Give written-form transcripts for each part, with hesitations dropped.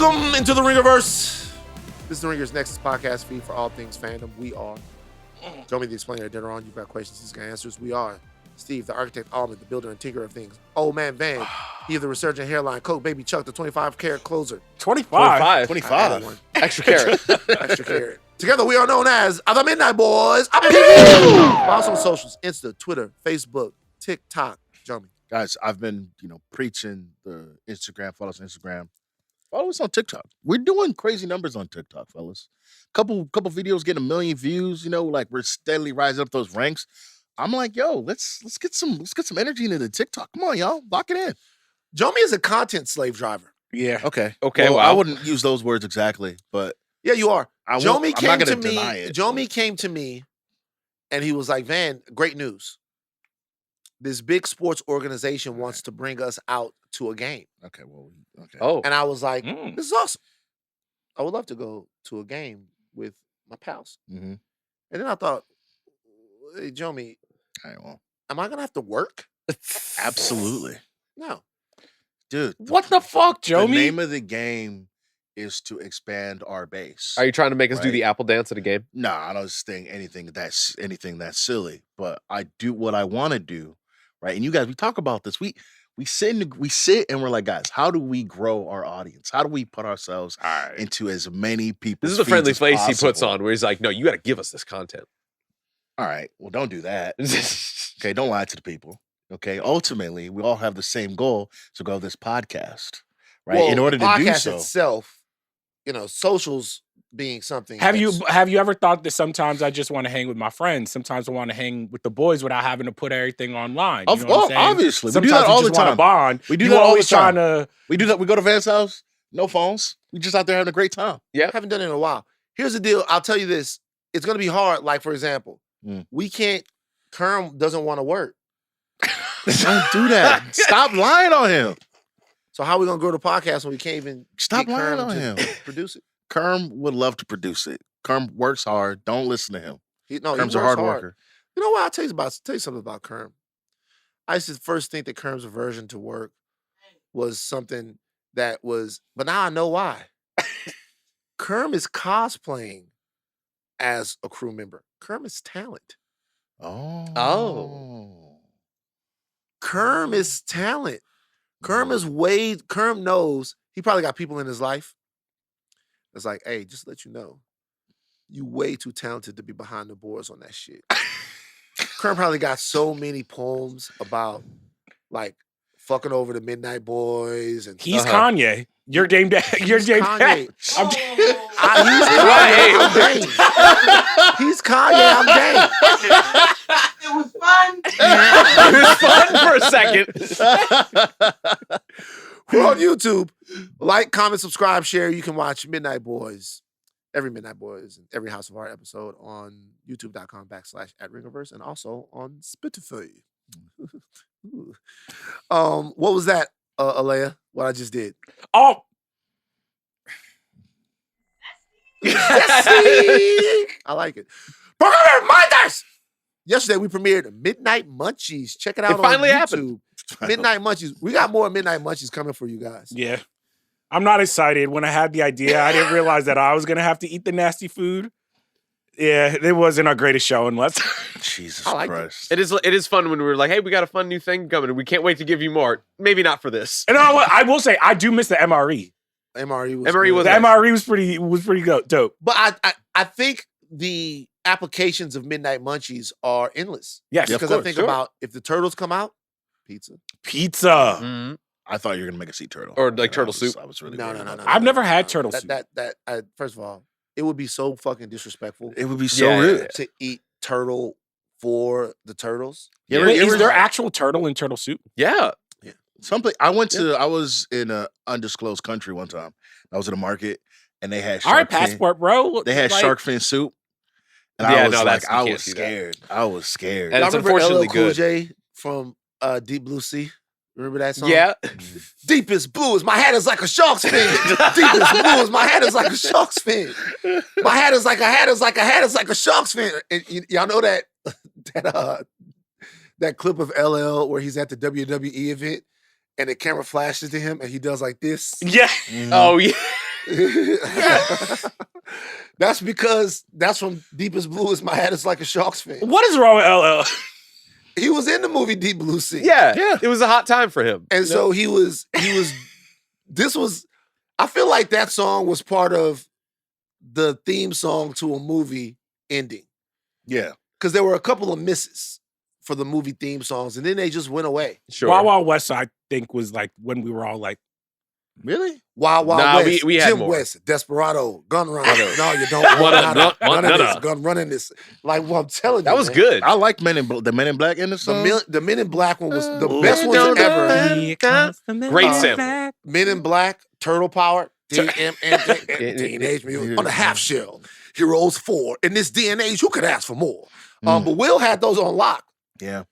Welcome into the Ringerverse. This is the Ringer's Nexus podcast feed for all things fandom. We are Jomi, the explainer, Adeniran. You've got questions, he's got answers. We are Steve, the architect, Ahlman, the builder and tinker of things. Old man Van, he the resurgent hairline coat, baby Chuck, the 25-carat closer. 25. Extra carrot. Extra carrot. Together we are known as the Midnight Boys. Follow us on socials, Insta, Twitter, Facebook, TikTok. Jomi. Guys, I've been, preaching the Instagram. Follow us on Instagram. Follow us on TikTok. We're doing crazy numbers on TikTok, fellas. Couple videos getting 1 million views. We're steadily rising up those ranks. I'm like, yo, let's get some energy into the TikTok. Come on, y'all, lock it in. Jomi is a content slave driver. Yeah. Okay. Well, I wouldn't use those words exactly, but yeah, you are. Jomi came to me. Jomi came to me, and he was like, "Van, great news. This big sports organization wants to bring us out to a game." Okay. Oh. And I was like, "This is awesome. I would love to go to a game with my pals." Mm-hmm. And then I thought, "Hey, Jomi, am I gonna have to work?" Absolutely. No, dude. What the fuck, Jomi? The name of the game is to expand our base. Are you trying to make us do the apple dance at a game? No, I don't think anything that's silly. But I do what I want to do, right? And you guys, we talk about this. We sit and we're like, guys, how do we grow our audience? How do we put ourselves into as many people? This is the friendly face he puts on, where he's like, "No, you got to give us this content." All right, well, don't do that. Okay, don't lie to the people. Okay, ultimately, we all have the same goal to grow this podcast, right? Well, in order to do podcast so, itself, socials being something. Have you ever thought that sometimes I just want to hang with my friends? Sometimes I want to hang with the boys without having to put everything online. You know what I'm saying? Obviously, sometimes we do that all the time. Bond. We do that all the time. We do that. We go to Van's house, no phones. We just out there having a great time. Yeah, haven't done it in a while. Here's the deal. I'll tell you this. It's going to be hard. Like, for example, we can't. Kerm doesn't want to work. Don't do that. Stop lying on him. So how are we going to grow the podcast when we can't even stop lying on him? Produce it. Kerm would love to produce it. Kerm works hard. Don't listen to him. Kerm's a hard worker. You know what? I'll tell you something about Kerm. I used to first think that Kerm's aversion to work was something that was, but now I know why. Kerm is cosplaying as a crew member. Kerm is talent. Oh. Kerm is talent. Kerm knows he probably got people in his life. It's like, hey, just to let you know, you way too talented to be behind the boards on that shit. Kerm probably got so many poems about like fucking over the Midnight Boys and he's Kanye. Your game dad. Your game dad. He's Kanye. He's Kanye. I'm game. It was fun. It was fun for a second. We're on YouTube. Like, comment, subscribe, share. You can watch Midnight Boys, every Midnight Boys, and every House of Art episode on youtube.com/@Ringerverse and also on Spotify. What was that, Aleya? What I just did? Oh. I like it. Reminders! Yesterday we premiered Midnight Munchies. Check it out on finally YouTube. Happened. Midnight Munchies. We got more Midnight Munchies coming for you guys. Yeah. I'm not excited. When I had the idea, I didn't realize that I was going to have to eat the nasty food. Yeah, it wasn't our greatest show unless... Jesus Christ. It is fun when we were like, hey, we got a fun new thing coming and we can't wait to give you more. Maybe not for this. And I will say, I do miss the MRE. MRE was pretty dope. But I think the applications of Midnight Munchies are endless. Yes, because I think about if the turtles come out, pizza. Mm-hmm. I thought you were gonna make a sea turtle or like turtle soup. I was really no. I've never had turtle soup. First of all, it would be so fucking disrespectful. It would be so rude to eat turtle for the turtles. Is there actual turtle in turtle soup? Yeah. Something I was in an undisclosed country one time. I was in a market and they had shark fin. Passport, bro. They had shark fin soup. And I was scared. I was scared. And it's unfortunately good. Cool J from Deep Blue Sea. Remember that song? Yeah. Deepest blue is my head is like a shark's fin. Deepest blue is my head is like a shark's fin. My head is like a shark's fin. And y'all know that clip of LL where he's at the WWE event and the camera flashes to him and he does like this. Yeah. Mm-hmm. Oh yeah. That's because that's from Deepest Blue is My Head is Like a Shark's Fin. What is wrong with LL? He was in the movie Deep Blue Sea. Yeah. It was a hot time for him. And so he was, I feel like that song was part of the theme song to a movie ending. Yeah. Because there were a couple of misses for the movie theme songs, and then they just went away. Sure. Wild Wild West, I think, was like when we were all like, Really? Wild Wild Nah, West, we had Jim more. West, Desperado, Gun Run. No, you don't Want want none, none of this. none. Gun running this. Like, well, I'm telling you, That was man. good. I like the Men in Black in the song. The Men in Black one was the Ooh. best ones ever. Great sample. Men in Black, Turtle Power, Teenage Mutant on the half shell. Heroes 4. In this D&Age, who could ask for more? But Will had those on lock. Yeah.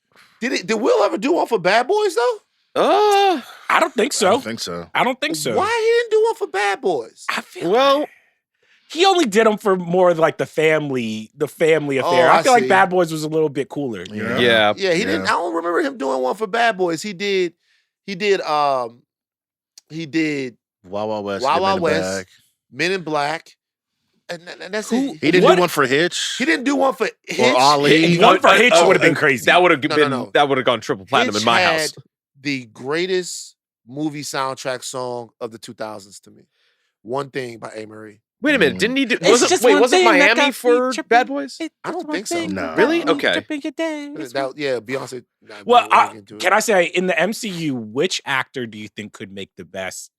Did Will ever do one for Bad Boys though? I don't think I so. don't think so. I don't think so. Why he didn't do one for Bad Boys? I feel he only did them for more like the family affair. I I feel like see. Bad Boys was a little bit cooler. You know? Yeah. Yeah, he didn't. I don't remember him doing one for Bad Boys. He did. Wild Wild West. Wild the Men Wild in West. Black. Men in Black, and that's it. He didn't What? do one for Hitch. He didn't do one for Hitch. Or Ali. One for Hitch would have been crazy. That would have been. No. That would have gone triple platinum Hitch in my had house. the greatest movie soundtrack song of the 2000s to me. One Thing by A. Marie. Wait a minute. Didn't he do? It's just one Wasn't thing that Miami got for me tripping. Bad Boys? I don't think so. No. Really? Okay. Yeah, Beyonce. Well, we'll get into it. can I say in the MCU, which actor do you think could make the best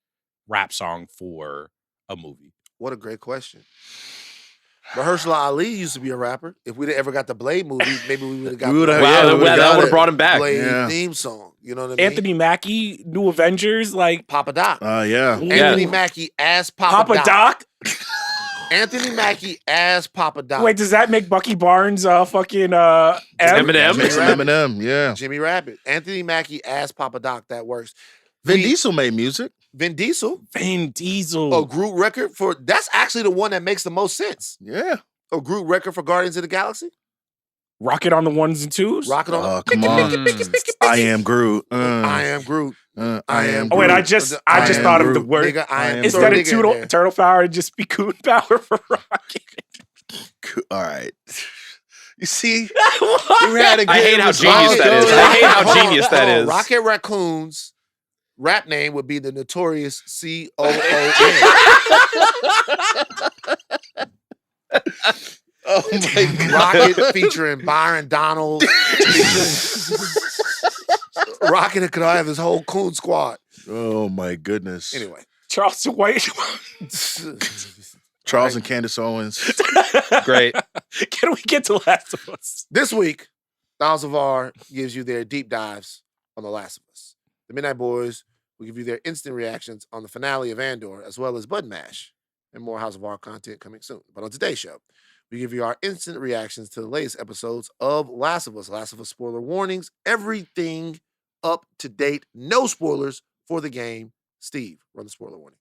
rap song for a movie? What a great question. Mahershala Ali used to be a rapper. If we'd ever got the Blade movie, maybe we would have got We would've- the yeah, we would've that got would it. have brought him back. Blade Yeah. theme song. You know what I mean? Anthony Mackie, New Avengers, like Papa Doc. Yeah. Anthony Ooh. Mackie as Papa Doc. Anthony Mackie as Papa Doc. Wait, does that make Bucky Barnes fucking M? Eminem. Make some Eminem. Yeah. Jimmy Rabbit. Anthony Mackie as Papa Doc. That works. Vin Diesel made music. Vin Diesel. Vin Diesel. A Groot record for that's actually the one that makes the most sense. Yeah. A Groot record for Guardians of the Galaxy. Rocket on the ones and twos. Rocket on. Oh, come on. I am Groot. I am Groot. I am Oh wait, Groot. I just I am thought of the Groot. word. Nigga, I am Instead of Throw a nigga in there. turtle power, it'd just be coon power for Rocket. All right. You see? You had to I get hate how his genius that is. logo. I hate how Hold on, genius that hold on. is. Rocket Raccoon's rap name would be the Notorious COON. Oh my God. Rocket featuring Byron Donald. Rocket could have his whole coon squad. Oh my goodness. Anyway. Charleston White. Charles and Candace Owens. Great. Can we get to Last of Us? This week, House of R gives you their deep dives on The Last of Us. The Midnight Boys will give you their instant reactions on the finale of Andor, as well as Bud Mash, and more House of R content coming soon. But on today's show, we give you our instant reactions to the latest episodes of Last of Us. Last of Us spoiler warnings, everything up to date, no spoilers for the game. Steve, run the spoiler warning.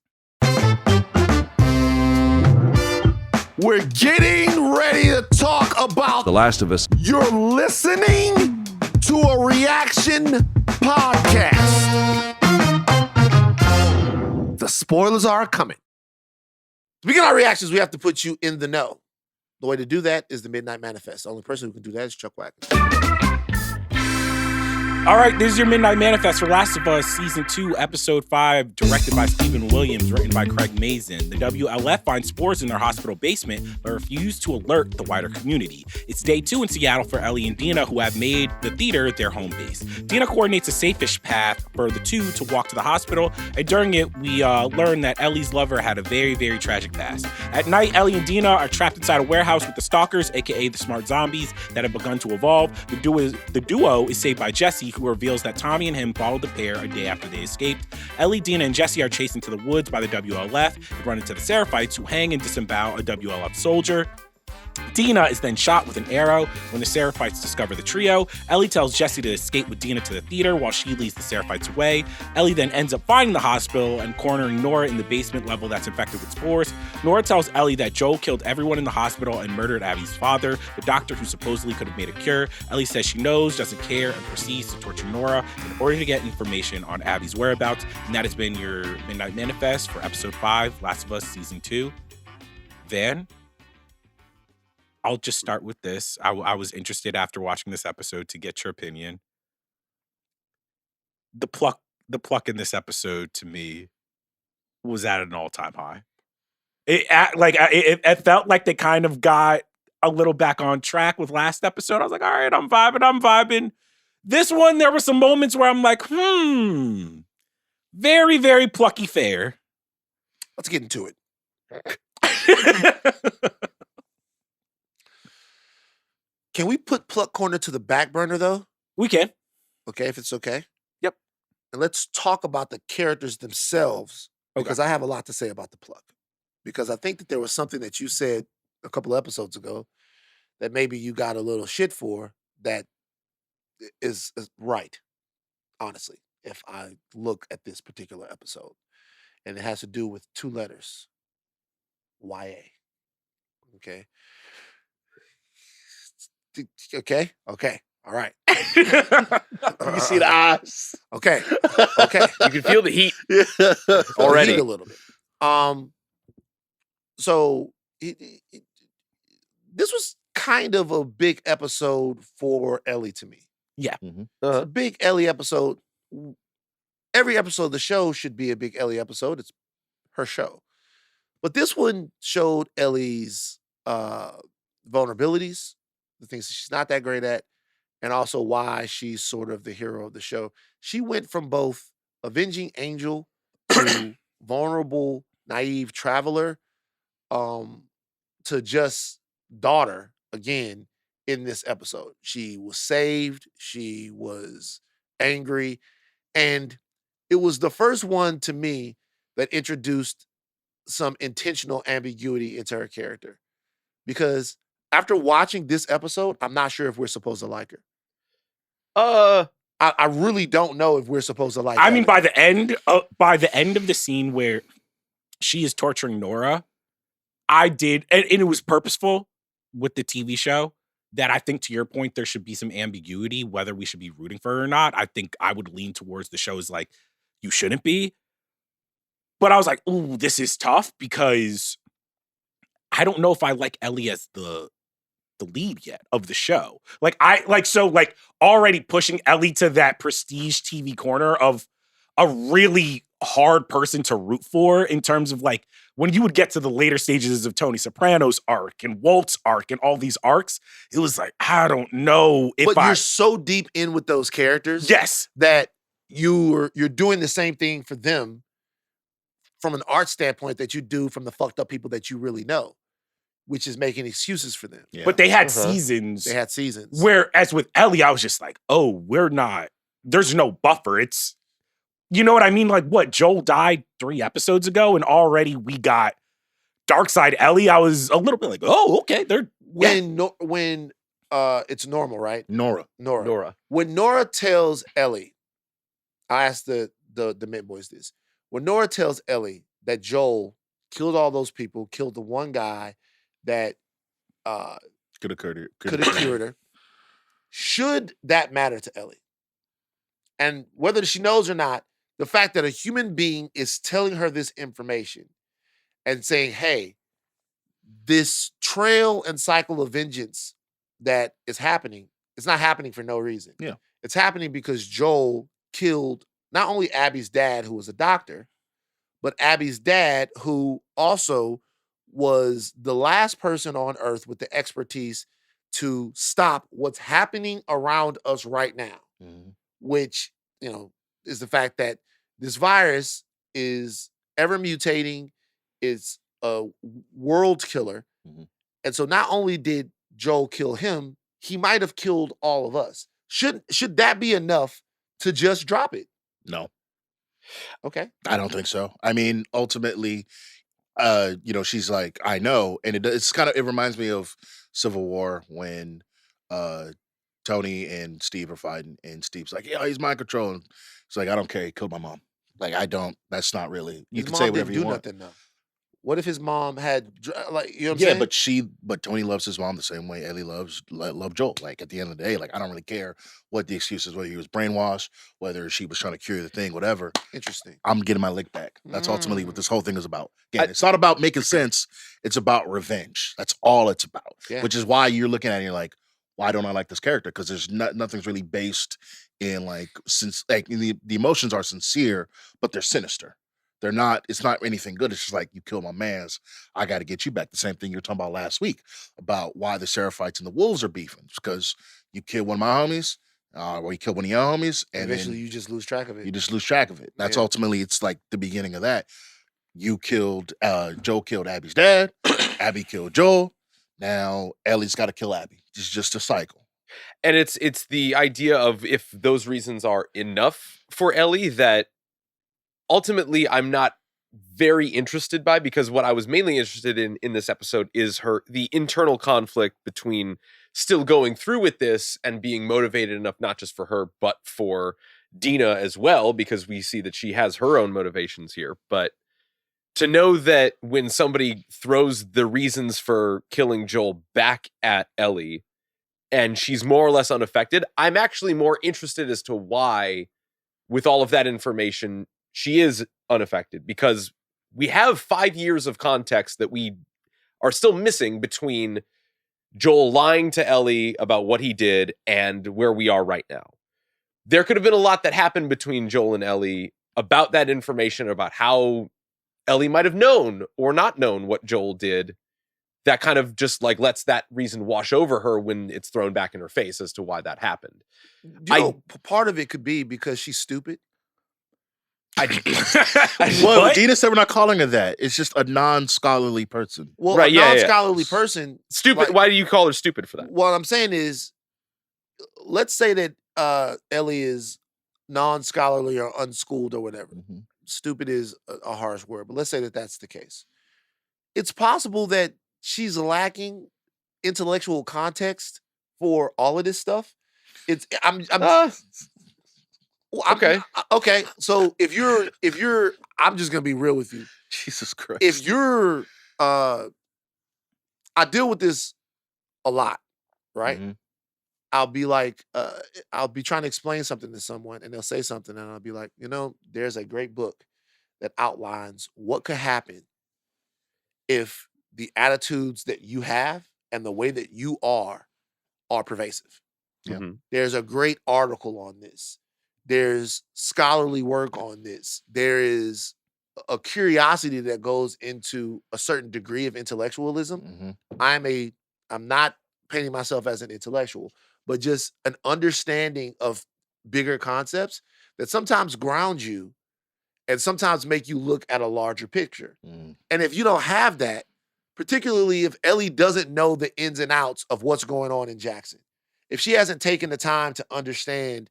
We're getting ready to talk about The Last of Us. You're listening to a reaction podcast. The spoilers are coming. To begin our reactions, we have to put you in the know. The way to do that is the Midnight Manifest. The only person who can do that is Chuck Wagon. All right, this is your Midnight Manifest for Last of Us Season 2, Episode 5, directed by Stephen Williams, written by Craig Mazin. The WLF finds spores in their hospital basement, but refuse to alert the wider community. It's day 2 in Seattle for Ellie and Dina, who have made the theater their home base. Dina coordinates a safe-ish path for the two to walk to the hospital, and during it, we learn that Ellie's lover had a very, very tragic past. At night, Ellie and Dina are trapped inside a warehouse with the stalkers, aka the smart zombies, that have begun to evolve. The duo is saved by Jesse, who reveals that Tommy and him followed the pair a day after they escaped. Ellie, Dina, and Jesse are chased into the woods by the WLF and run into the Seraphites, who hang and disembowel a WLF soldier. Dina is then shot with an arrow when the Seraphites discover the trio. Ellie tells Jesse to escape with Dina to the theater while she leads the Seraphites away. Ellie then ends up finding the hospital and cornering Nora in the basement level that's infected with spores. Nora tells Ellie that Joel killed everyone in the hospital and murdered Abby's father, the doctor who supposedly could have made a cure. Ellie says she knows, doesn't care, and proceeds to torture Nora in order to get information on Abby's whereabouts. And that has been your Midnight Manifest for episode 5, Last of Us season 2. Van, I'll just start with this. I was interested after watching this episode to get your opinion. The pluck in this episode to me was at an all-time high. It felt like they kind of got a little back on track with last episode. I was like, all right, I'm vibing. This one, there were some moments where I'm like, very, very plucky fair. Let's get into it. Can we put Pluck Corner to the back burner, though? We can. Okay, if it's okay. Yep. And let's talk about the characters themselves, because I have a lot to say about the Pluck. Because I think that there was something that you said a couple of episodes ago that maybe you got a little shit for that is right, honestly, if I look at this particular episode. And it has to do with 2 letters. YA. Okay. Okay. All right. You see the eyes. Okay. You can feel the heat Feel already. the heat a little bit. So this was kind of a big episode for Ellie to me. Yeah. Mm-hmm. It's a big Ellie episode. Every episode of the show should be a big Ellie episode. It's her show. But this one showed Ellie's vulnerabilities, the things that she's not that great at, and also why she's sort of the hero of the show. She went from both avenging angel to vulnerable, naive traveler, to just daughter again in this episode. She was saved, she was angry, and it was the first one to me that introduced some intentional ambiguity into her character. Because after watching this episode, I'm not sure if we're supposed to like her. I really don't know if we're supposed to like her. I mean, by the end of the scene where she is torturing Nora, I did, and it was purposeful with the TV show, that I think, to your point, there should be some ambiguity whether we should be rooting for her or not. I think I would lean towards the show's like, you shouldn't be. But I was like, ooh, this is tough, because I don't know if I like Ellie as the lead yet of the show. Already pushing Ellie to that prestige TV corner of a really hard person to root for, in terms of like when you would get to the later stages of Tony Soprano's arc and Walt's arc and all these arcs, it was like, I don't know if But you're so deep in with those characters, yes, that you're doing the same thing for them from an art standpoint that you do from the fucked up people that you really know, which is making excuses for them. Yeah. but they had seasons. They had seasons. Whereas with Ellie, I was just like, oh, there's no buffer. It's, you know what I mean? Like, what, Joel died 3 episodes ago and already we got Darkside Ellie? I was a little bit like, oh, okay. When it's normal, right? Nora. When Nora tells Ellie, I asked the Mint Boys this. When Nora tells Ellie that Joel killed all those people, killed the one guy that Could have cured her, should that matter to Ellie? And whether she knows or not, the fact that a human being is telling her this information and saying, hey, this trail and cycle of vengeance that is happening, it's not happening for no reason. Yeah. It's happening because Joel killed not only Abby's dad, who was a doctor, but Abby's dad, who also was the last person on earth with the expertise to stop what's happening around us right now, which, is the fact that this virus is ever mutating. It's a world killer. And so not only did Joel kill him, he might have killed all of us. Should that be enough to just drop it? No. Okay. I don't think so. I mean, ultimately, she's like, I know. And it reminds me of Civil War when Tony and Steve are fighting, and Steve's like, yeah, he's mind controlling. It's like, I don't care. He killed my mom. Like, I don't. That's not really. You His can mom say whatever didn't you do want. nothing though. What if his mom had you know what I'm Yeah, saying? but Tony loves his mom the same way Ellie loved Joel. Like, at the end of the day, like, I don't really care what the excuse is, whether he was brainwashed, whether she was trying to cure the thing, whatever. Interesting. I'm getting my lick back. That's ultimately what this whole thing is about. Again, I- it's not about making sense. It's about revenge. That's all it's about. Yeah. Which is why you're looking at it and you're like, why don't I like this character? Because there's nothing's really based in the emotions are sincere, but they're sinister. They're not. It's not anything good. It's just like, you killed my mans. I got to get you back. The same thing you were talking about last week about why the Seraphites and the Wolves are beefing. It's because you killed one of my homies, or you killed one of your homies, and Eventually then you just lose track of it. you just lose track of it. That's Yeah. ultimately, it's like the beginning of that. You killed Joe killed Abby's dad. Abby killed Joel. Now Ellie's got to kill Abby. It's just a cycle. And it's the idea of, if those reasons are enough for Ellie, that ultimately I'm not very interested by, because what I was mainly interested in this episode is the internal conflict between still going through with this and being motivated enough, not just for her, but for Dina as well, because we see that she has her own motivations here. But to know that when somebody throws the reasons for killing Joel back at Ellie and she's more or less unaffected, I'm actually more interested as to why, with all of that information, she is unaffected, because we have 5 years of context that we are still missing between Joel lying to Ellie about what he did and where we are right now. There could have been a lot that happened between Joel and Ellie about that information, about how Ellie might have known or not known what Joel did, that kind of just like lets that reason wash over her when it's thrown back in her face as to why that happened. Part of it could be because she's stupid. Well, Dina said we're not calling her that. It's just a non-scholarly person. Well, Right, a yeah, yeah. non-scholarly person. Stupid. Like, Why do you call her stupid for that? what I'm saying is, let's say that Ellie is non-scholarly or unschooled or whatever. Mhm. Stupid is a harsh word, but let's say that that's the case. It's possible that she's lacking intellectual context for all of this stuff. Okay. Okay. So if you're, I'm just gonna be real with you. Jesus Christ. If you're, I deal with this a lot, right? Mhm. I'll be like, I'll be trying to explain something to someone, and they'll say something, and I'll be like, there's a great book that outlines what could happen if the attitudes that you have and the way that you are pervasive. Yeah. Mhm. There's a great article on this. There's scholarly work on this. There is a curiosity that goes into a certain degree of intellectualism. Mhm. I'm not painting myself as an intellectual, but just an understanding of bigger concepts that sometimes ground you and sometimes make you look at a larger picture. Mhm. And if you don't have that, particularly if Ellie doesn't know the ins and outs of what's going on in Jackson, if she hasn't taken the time to understand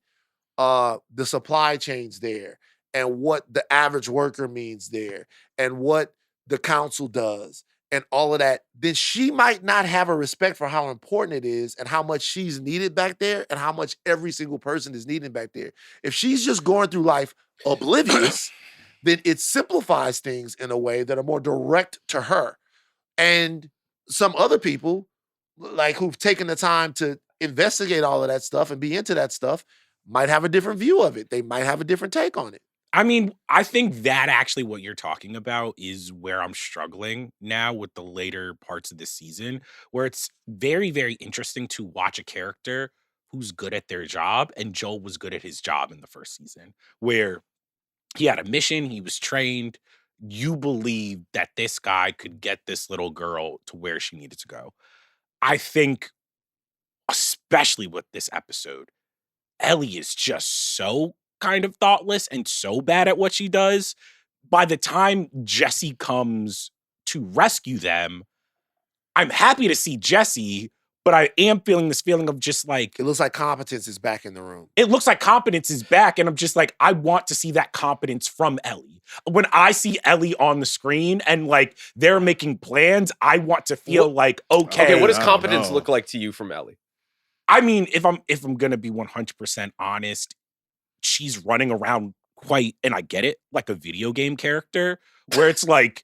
the supply chains there and what the average worker means there and what the council does and all of that, then she might not have a respect for how important it is and how much she's needed back there and how much every single person is needed back there. If she's just going through life oblivious, then it simplifies things in a way that are more direct to her. And some other people, like who've taken the time to investigate all of that stuff and be into that stuff, might have a different view of it. They might have a different take on it. I mean, I think that actually what you're talking about is where I'm struggling now with the later parts of this season, where it's very, very interesting to watch a character who's good at their job. And Joel was good at his job in the first season, where he had a mission, he was trained. You believe that this guy could get this little girl to where she needed to go. I think, especially with this episode, Ellie is just so kind of thoughtless and so bad at what she does. By the time Jesse comes to rescue them, I'm happy to see Jesse, but I am feeling this feeling of just like It looks like competence is back in the room. it looks like competence is back, and I'm just like, I want to see that competence from Ellie. When I see Ellie on the screen and like they're making plans, I want to feel like okay. Okay, what does I don't competence know. look like to you from Ellie? I mean, if I'm gonna be 100% honest, she's running around quite, and I get it, like a video game character, where it's like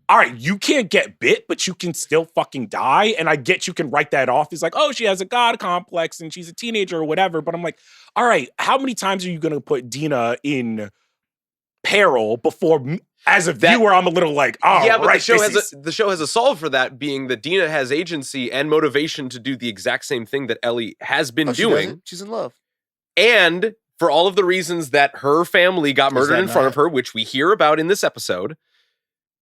all right, you can't get bit, but you can still fucking die. And I get you can write that off. It's like, oh, she has a god complex and she's a teenager or whatever. But I'm like, all right, how many times are you gonna put Dina in peril before? As a viewer, I'm a little like, oh, yeah, but right, the show has a solve for that, being that Dina has agency and motivation to do the exact same thing that Ellie has been She doing. doesn't. She's in love. And for all of the reasons that her family got murdered in front of her, which we hear about in this episode,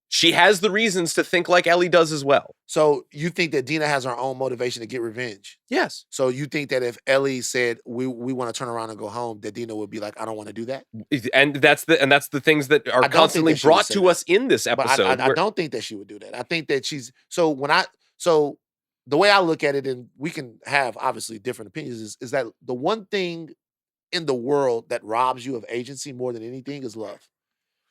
she has the reasons to think like Ellie does as well. So you think that Dina has her own motivation to get revenge? Yes. So you think that if Ellie said we want to turn around and go home, that Dina would be like, I don't want to do that? And that's the things that are constantly that she would brought say to that. us in this episode. But I don't think that she would do that. I think that so the way I look at it, and we can have obviously different opinions, is that the one thing in the world that robs you of agency more than anything is love.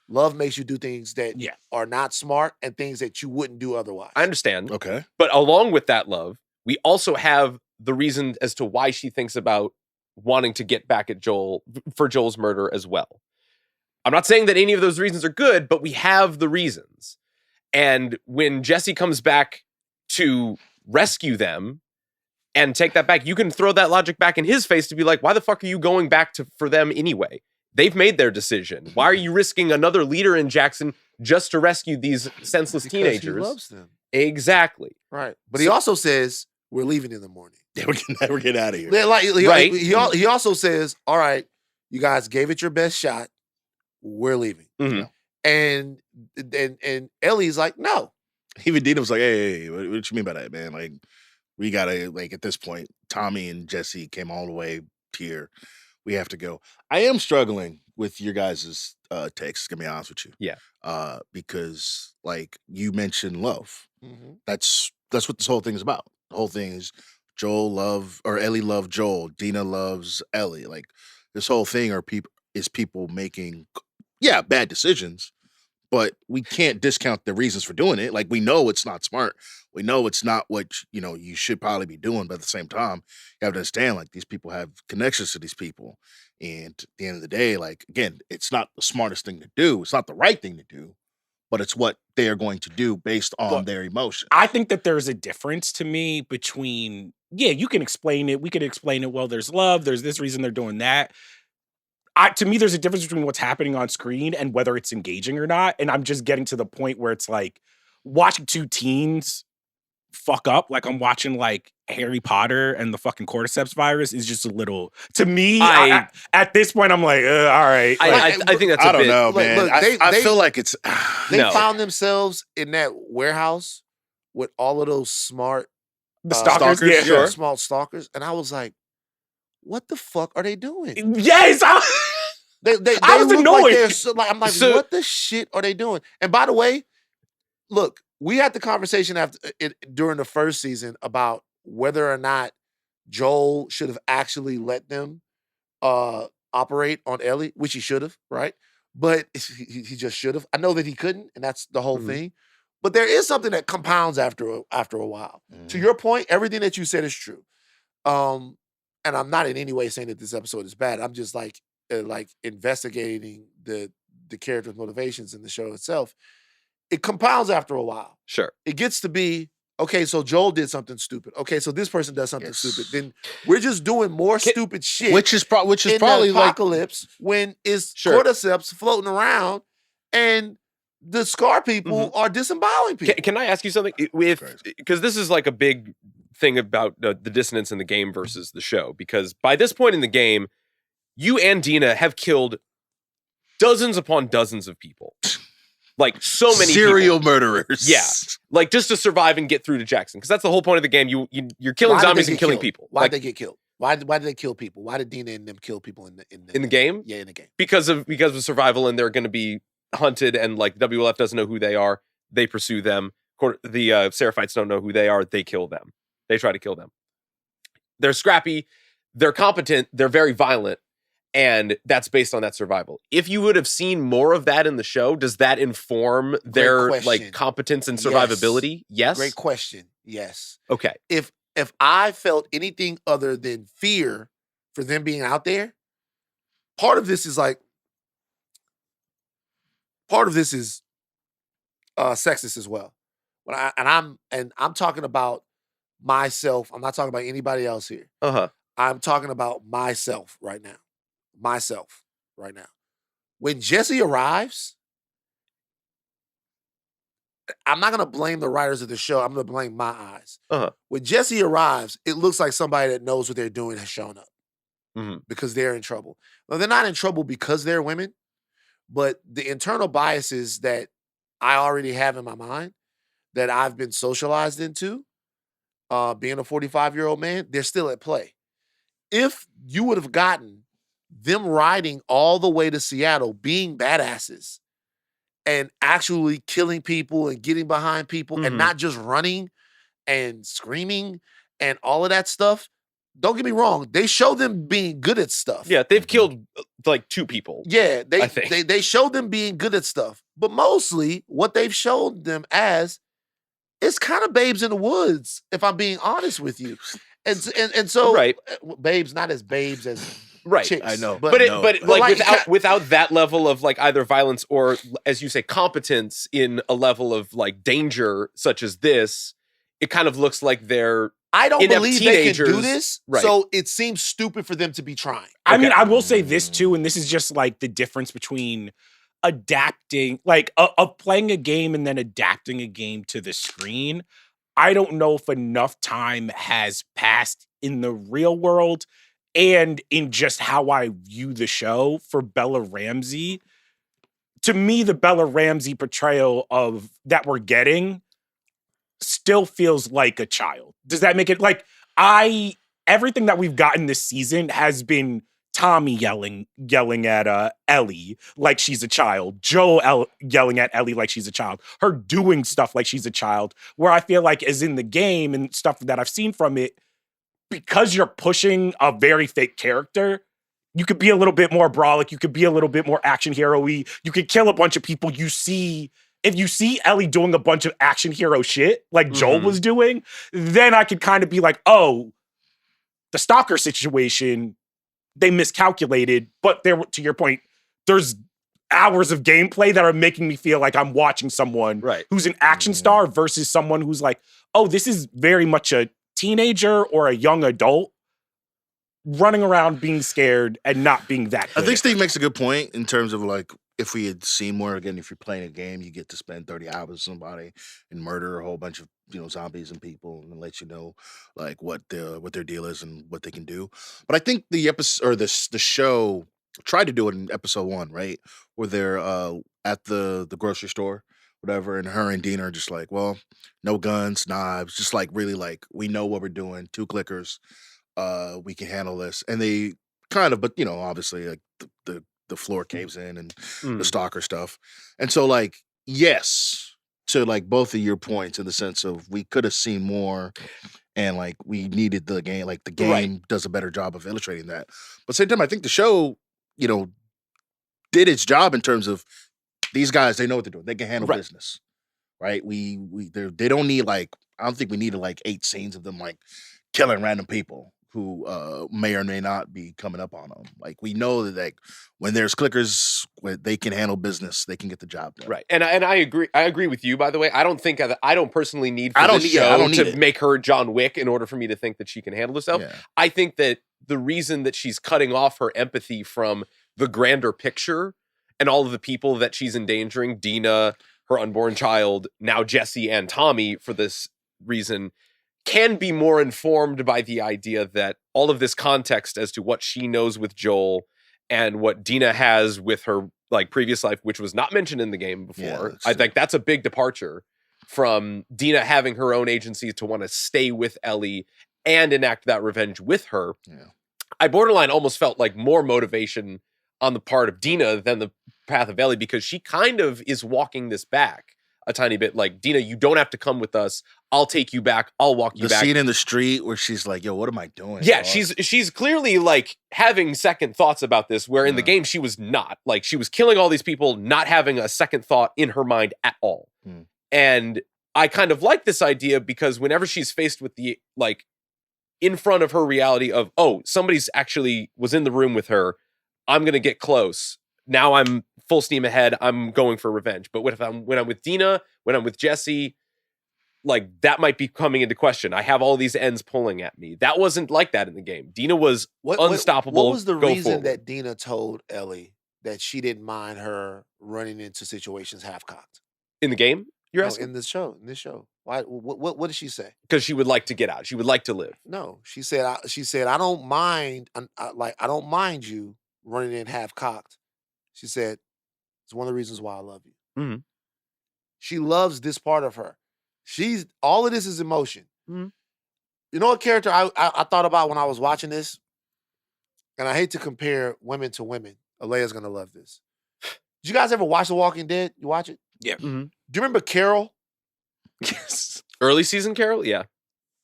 Love makes you do things that are not smart and things that you wouldn't do otherwise. I understand. Okay. But along with that love, we also have the reason as to why she thinks about wanting to get back at Joel for Joel's murder as well. I'm not saying that any of those reasons are good, but we have the reasons. And when Jesse comes back to rescue them and take that back, you can throw that logic back in his face to be like, why the fuck are you going back for them anyway? They've made their decision. Why are you risking another leader in Jackson just to rescue these senseless teenagers? He loves them. Exactly. Right. But he also says, we're leaving in the morning. Yeah, we can never get out of here. Right. He also says, all right, you guys gave it your best shot. We're leaving. Mm-hmm. And Ellie's like, no. Even Dina was like, hey, what you mean by that, man? Like, we gotta, like, at this point, Tommy and Jesse came all the way here. We have to go. I am struggling with your guys' takes, to be honest with you. Yeah. Because, like, you mentioned love. Mm-hmm. That's what this whole thing is about. The whole thing is Ellie loved Joel. Dina loves Ellie. Like, this whole thing is people making, bad decisions, but we can't discount the reasons for doing it. Like, we know it's not smart. We know it's not what, you should probably be doing. But at the same time, you have to understand, like, these people have connections to these people. And at the end of the day, like, again, it's not the smartest thing to do. It's not the right thing to do. But it's what they are going to do based on their emotion. I think that there's a difference to me between, you can explain it. We could explain it. Well, there's love. There's this reason they're doing that. To me, there's a difference between what's happening on screen and whether it's engaging or not. And I'm just getting to the point where it's like watching two teens fuck up. Like I'm watching like Harry Potter and the fucking cordyceps virus is just a little, to me, at this point, I'm like, all right. I think that's I don't know, man. Look, I feel like it's... They found themselves in that warehouse with all of those smart... The stalkers? Yeah, sure. Small stalkers. And I was like, what the fuck are they doing? Yes! They I was annoyed. I'm like, what the shit are they doing? And by the way, look, we had the conversation during the first season about whether or not Joel should have actually let them operate on Ellie, which he should have, right? But he just should have. I know that he couldn't, and that's the whole thing. But there is something that compounds after a while. Mm-hmm. To your point, everything that you said is true. And I'm not in any way saying that this episode is bad. I'm just like investigating the character's motivations in the show itself. It compounds after a while. Sure. It gets to be, okay, so Joel did something stupid. Okay, so this person does something stupid. Then we're just doing more stupid shit. Which is probably the apocalypse when it's cordyceps floating around and the Scar people are disemboweling people. Can I ask you something? Because this is like a big thing about the dissonance in the game versus the show. Because by this point in the game, you and Dina have killed dozens upon dozens of people. Like so many serial murderers. Yeah. Like just to survive and get through to Jackson. Because that's the whole point of the game. You're killing zombies and killing people. Why did they get killed? Why did they kill people? Why did Dina and them kill people in the game? Yeah, in the game. Because of survival, and they're going to be hunted, and like WLF doesn't know who they are. They pursue them. The Seraphites don't know who they are. They kill them. They try to kill them. They're scrappy, they're competent, they're very violent, and that's based on that survival. If you would have seen more of that in the show, does that inform their like competence and survivability? Yes. Great question. Yes. Okay. If I felt anything other than fear for them being out there, part of this is sexist as well. I'm talking about myself. I'm not talking about anybody else here. I'm talking about myself right now. When Jesse arrives, I'm not going to blame the writers of the show. I'm going to blame my eyes. When Jesse arrives, it looks like somebody that knows what they're doing has shown up because they're in trouble. Well, they're not in trouble because they're women, but the internal biases that I already have in my mind that I've been socialized into, being a 45-year-old man, they're still at play. If you would have gotten them riding all the way to Seattle, being badasses, and actually killing people and getting behind people and not just running and screaming and all of that stuff, don't get me wrong, they show them being good at stuff. Yeah, they've killed like 2 people. Yeah, I think. they showed them being good at stuff. But mostly what they've showed them as is kind of babes in the woods, if I'm being honest with you. And so babes, not as babes as chicks. I know. But without that level of like either violence or, as you say, competence in a level of like danger such as this, it kind of looks like they're I don't believe they can do this, right. So it seems stupid for them to be trying. I mean, I will say this too, and this is just like the difference between adapting, like of playing a game and then adapting a game to the screen. I don't know if enough time has passed in the real world and in just how I view the show for Bella Ramsey. To me, the Bella Ramsey portrayal of that we're getting still feels like a child. Does that make it like everything that we've gotten this season has been Tommy yelling at Ellie like she's a child, Joe yelling at Ellie like she's a child, her doing stuff like she's a child, where I feel like as in the game and stuff that I've seen from it, because you're pushing a very fake character, you could be a little bit more brolic, you could be a little bit more action hero-y, you could kill a bunch of people. If you see Ellie doing a bunch of action hero shit like Joel was doing, then I could kind of be like, oh, the stalker situation, they miscalculated. But there, to your point, there's hours of gameplay that are making me feel like I'm watching someone who's an action star versus someone who's like, oh, this is very much a teenager or a young adult running around being scared and not being that good. I think Steve makes a good point in terms of like, if we had seen more, again, if you're playing a game, you get to spend 30 hours with somebody and murder a whole bunch of zombies and people and let you know like what their deal is and what they can do. But I think the episode or the show tried to do it in episode 1, right? Where they're at the grocery store, whatever, and her and Dina are just like, well, no guns, knives, just like really like we know what we're doing, 2 clickers, we can handle this. And they kind of, but obviously like the floor caves in and the stalker stuff. And so like, yes, to like both of your points in the sense of we could have seen more and like we needed the game, like the game does a better job of illustrating that. But at the same time, I think the show, did its job in terms of these guys, they know what they're doing. They can handle business, right? They don't need like, I don't think we needed like 8 scenes of them like killing random people who may or may not be coming up on them. Like we know that like when there's clickers, they can handle business, they can get the job done. Right, and I agree. I agree with you. By the way, I don't personally need for this show to make her John Wick in order for me to think that she can handle herself. Yeah. I think that the reason that she's cutting off her empathy from the grander picture and all of the people that she's endangering, Dina, her unborn child, now Jesse and Tommy, for this reason, can be more informed by the idea that all of this context as to what she knows with Joel and what Dina has with her like previous life, which was not mentioned in the game before. I think that's a big departure from Dina having her own agency to want to stay with Ellie and enact that revenge with her. Yeah. I borderline almost felt like more motivation on the part of Dina than the path of Ellie, because she kind of is walking this back a tiny bit. Like, Dina, you don't have to come with us. I'll take you back. I'll walk you The back. scene in the street where she's like, yo, what am I doing? Yeah, dog? she's clearly like having second thoughts about this, where in the game she was not. Like, she was killing all these people, not having a second thought in her mind at all. And I kind of like this idea because whenever she's faced with the, like, in front of her reality of, oh, somebody's actually was in the room with her, I'm going to get close. Now I'm full steam ahead. I'm going for revenge. But when I'm with Dina, when I'm with Jesse, like, that might be coming into question. I have all these ends pulling at me. That wasn't like that in the game. Dina was unstoppable. What was the Go reason forward. that Dina told Ellie that she didn't mind her running into situations half-cocked? In the game? You're No, asking? in this show. Why? What did she say? Because she would like to get out. She would like to live. No, she said I don't mind. I don't mind you running in half-cocked. She said it's one of the reasons why I love you. Mhm. She loves this part of her. She's all of this is emotion. Mhm. You know what character I thought about when I was watching this? And I hate to compare women to women. Aleya's gonna love this. Did you guys ever watch The Walking Dead? You watch it? Yeah. Mhm. Do you remember Carol? Yes. Early season Carol? Yeah.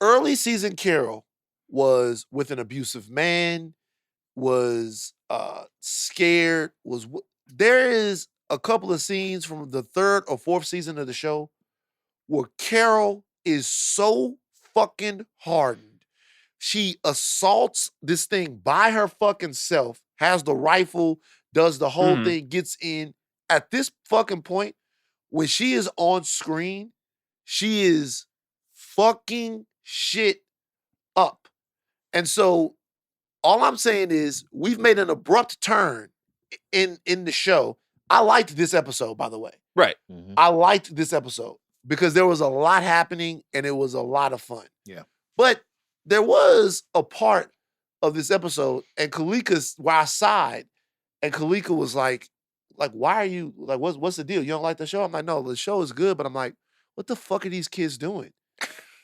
Early season Carol was with an abusive man, was scared, there is a couple of scenes from the 3rd or 4th season of the show where Carol is so fucking hardened. She assaults this thing by her fucking self, has the rifle, does the whole thing, gets in. At this fucking point, when she is on screen, she is fucking shit up. And so all I'm saying is we've made an abrupt turn in the show. I liked this episode, by the way. Right. I liked this episode because there was a lot happening and it was a lot of fun. Yeah. But there was a part of this episode and Kalika's where I sighed and Kalika was like, why are you, like, what's the deal? You don't like the show? I'm like, no, the show is good, but I'm like, what the fuck are these kids doing?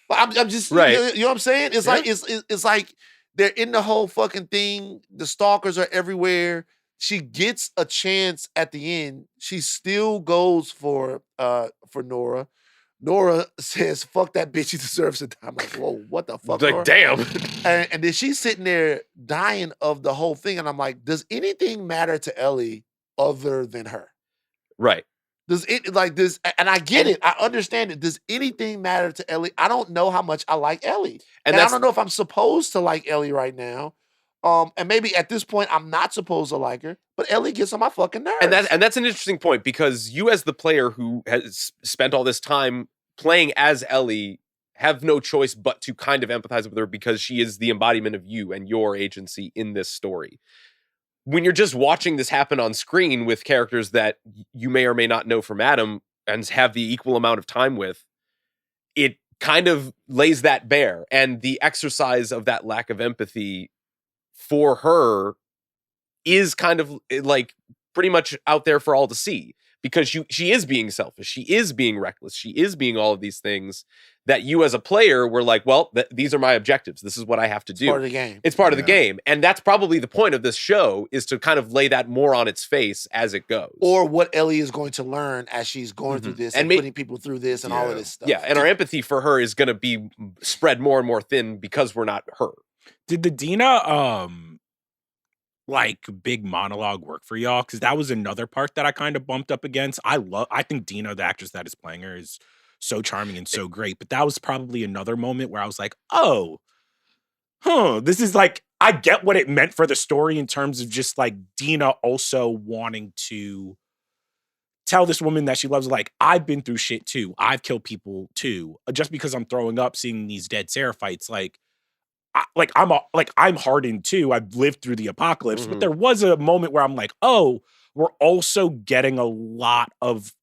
But I'm just, Right. you know what I'm saying? It's like, it's like they're in the whole fucking thing. The stalkers are everywhere. She gets a chance at the end. She still goes for Nora. Nora says, fuck that bitch, she deserves to die. I'm like, whoa, what the fuck? Like, Nora? damn. And then she's sitting there dying of the whole thing. And I'm like, does anything matter to Ellie other than her? Right. Does it like this? And I get it. I understand it. Does anything matter to Ellie? I don't know how much I like Ellie. And I don't know if I'm supposed to like Ellie right now. And maybe at this point I'm not supposed to like her, but Ellie gets on my fucking nerves. And that's an interesting point because you, as the player who has spent all this time playing as Ellie, have no choice but to kind of empathize with her because she is the embodiment of you and your agency in this story. When you're just watching this happen on screen with characters that you may or may not know from Adam and have the equal amount of time with, it kind of lays that bare. And the exercise of that lack of empathy for her is kind of like pretty much out there for all to see because she is being selfish. She is being reckless. She is being all of these things that you as a player were like, well, these are my objectives. This is what I have to do. It's part of the game. It's part of the game. And that's probably the point of this show is to kind of lay that more on its face as it goes. Or what Ellie is going to learn as she's going through this and putting people through this and all of this stuff. Yeah, and our empathy for her is going to be spread more and more thin because we're not her. Did the Dina like big monologue work for y'all? Because that was another part that I kind of bumped up against. I think Dina, the actress that is playing her, is so charming and so great. But that was probably another moment where I was like, this is like, I get what it meant for the story in terms of just like Dina also wanting to tell this woman that she loves, like, I've been through shit too. I've killed people too. Just because I'm throwing up seeing these dead Seraphites, I'm hardened too. I've lived through the apocalypse, but there was a moment where I'm like, we're also getting a lot of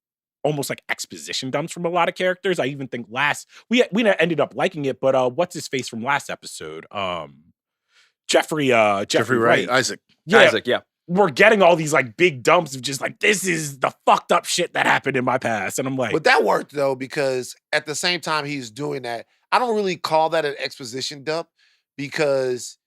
almost like exposition dumps from a lot of characters. I even think we ended up liking it, but what's his face from last episode? Jeffrey Wright. Isaac. Yeah. Isaac, yeah. We're getting all these like big dumps of just like, this is the fucked up shit that happened in my past. And I'm like, but that worked though, because at the same time he's doing that, I don't really call that an exposition dump because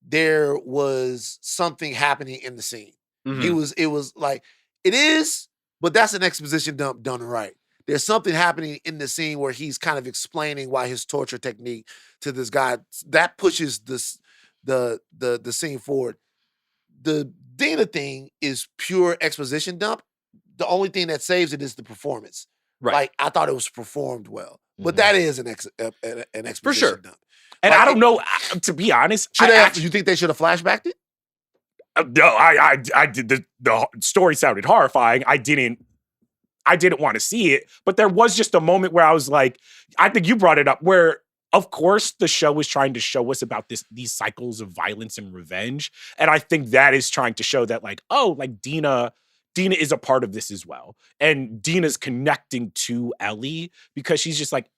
there was something happening in the scene. It was like, it is, but that's an exposition dump done right. there's something happening in the scene where he's kind of explaining why his torture technique to this guy that pushes the scene forward. The Dina thing is pure exposition dump. The only thing that saves it is the performance. Right. Like I thought it was performed well, but Mhm. that is an exposition sure. dump. And Like, I don't know, to be honest. you think they should have flashbacked it? No, I did. The story sounded horrifying. I didn't want to see it, but there was just a moment where I was like, I think you brought it up, where of course the show is trying to show us about these cycles of violence and revenge, and I think that is trying to show that like, oh, like Dina is a part of this as well, and Dina's connecting to Ellie because she's just like,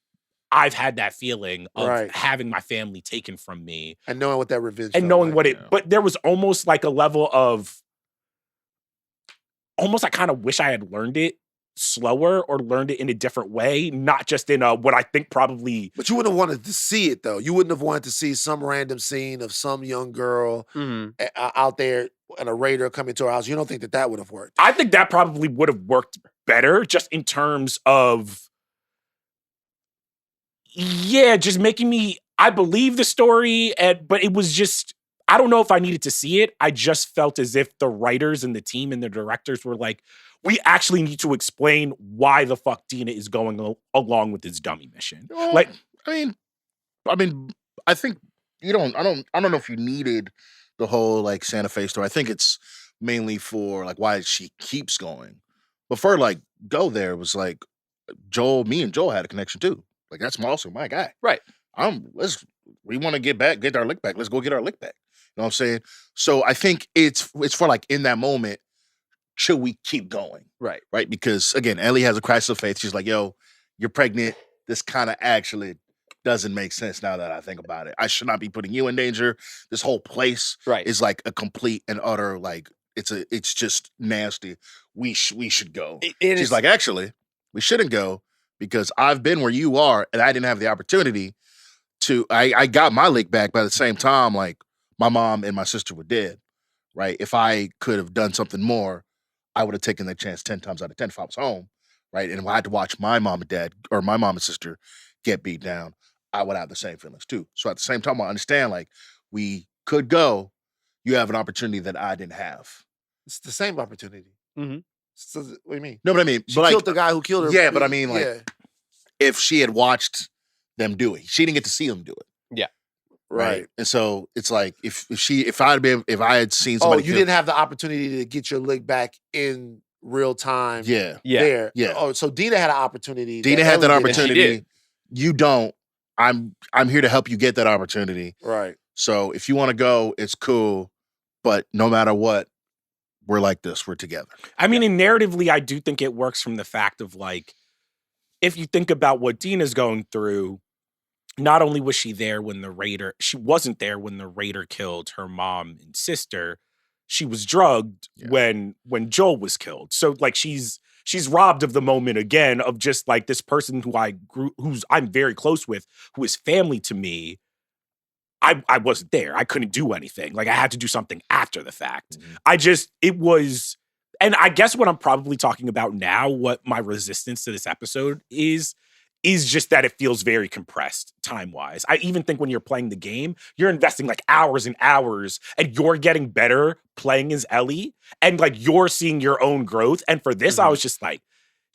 I've had that feeling of Right. having my family taken from me And knowing what that revenge and felt knowing like. what it, yeah. but there was almost like a level of almost I kind of wish I had learned it slower or learned it in a different way, not just in what I think probably. But you wouldn't have wanted to see it though. You wouldn't have wanted to see some random scene of some young girl out there and a raider coming to her house. You don't think that would have worked? I think that probably would have worked better just in terms of, yeah, just making me, I believe the story, but it was just, I don't know if I needed to see it. I just felt as if the writers and the team and the directors were like, we actually need to explain why the fuck Dina is going along with this dummy mission. Well, Like, I mean, I think I don't know if you needed the whole like Santa Fe story. I think it's mainly for like why she keeps going. But for like go there, it was like me and Joel had a connection too. Like that's also my guy. Right. We want to get our lick back. Let's go get our lick back. You know what I'm saying? So I think it's for like in that moment, should we keep going? Right. Right? Because again, Ellie has a crisis of faith. She's like, yo, you're pregnant. This kind of actually doesn't make sense now that I think about it. I should not be putting you in danger. This whole place is like a complete and utter, like, it's just nasty. We should go. She's like, actually, we shouldn't go because I've been where you are and I didn't have the opportunity to, I got my lick back, but at the same time, like my mom and my sister were dead, right? If I could have done something more, I would have taken the chance 10 times out of 10 if I was home, right? And if I had to watch my mom and dad or my mom and sister get beat down, I would have the same feelings too. So at the same time, I understand like we could go, you have an opportunity that I didn't have. It's the same opportunity. Mm-hmm. So, what do you mean? No, but I mean, She but killed like, the guy who killed her. yeah, but I mean, like, yeah. if she had watched them do it, she didn't get to see them do it. Yeah. Right. And so it's like if I had seen somebody, you didn't have the opportunity to get your lick back in real time. Yeah. There. Yeah. Oh, so Dina had an opportunity. Dina had that Ellie didn't. opportunity. You don't. I'm here to help you get that opportunity. Right. So if you want to go, it's cool. But no matter what, we're like this. We're together. I mean, and narratively, I do think it works from the fact of like, if you think about what Dina's going through, not only was she there when she wasn't there when the raider killed her mom and sister, she was drugged when Joel was killed. So like she's robbed of the moment again of just like this person who's I'm very close with, who is family to me. I wasn't there. I couldn't do anything. Like I had to do something after the fact. Mm-hmm. And I guess what I'm probably talking about now, what my resistance to this episode is just that it feels very compressed time-wise. I even think when you're playing the game, you're investing like hours and hours and you're getting better playing as Ellie and like you're seeing your own growth. And for this, I was just like,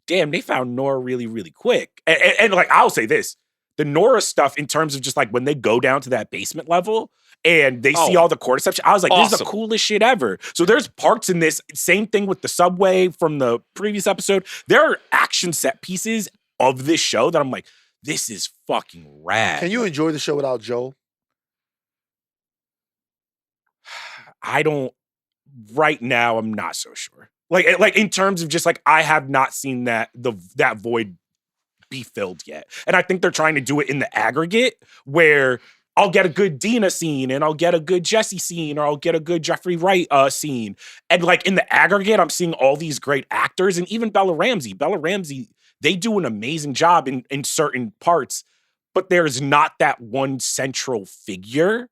damn, they found Nora really, really quick. And like, I'll say this, the Nora stuff in terms of just like when they go down to that basement level and they see all the cordyceps, I was like, this is the coolest shit ever. So there's parts in this, same thing with the subway from the previous episode. There are action set pieces of this show that I'm like, this is fucking rad. Can you enjoy the show without Joel? I don't, right now, I'm not so sure. Like in terms of just like, I have not seen that void be filled yet. And I think they're trying to do it in the aggregate where I'll get a good Dina scene and I'll get a good Jesse scene or I'll get a good Jeffrey Wright scene. And like in the aggregate, I'm seeing all these great actors and even Bella Ramsey, they do an amazing job in certain parts, but there's not that one central figure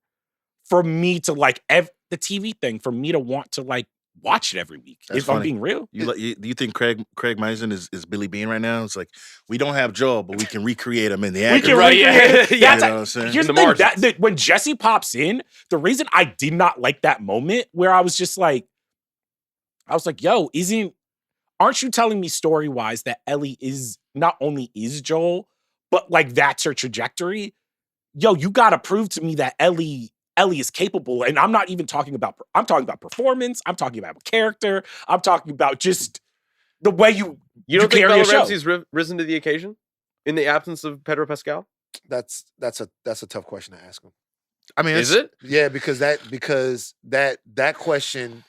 for me to like the TV thing, for me to want to like watch it every week. That's if I'm funny. being real. Do you think Craig Mazin is Billy Bean right now? It's like, we don't have Joel, but we can recreate him in the We actor. can Right, yeah. recreate it. Yeah. You know what I'm saying? Here's In the the thing, margins. that when Jesse pops in, the reason I did not like that moment where I was just like, yo, aren't you telling me story-wise that Ellie is not only is Joel, but like that's her trajectory? Yo, you gotta prove to me that Ellie is capable. And I'm not even talking about, I'm talking about performance. I'm talking about character. I'm talking about just the way you don't think carry Bella a show. Ramsey's risen to the occasion in the absence of Pedro Pascal? That's a tough question to ask him. I mean, Is it? Yeah, because that question,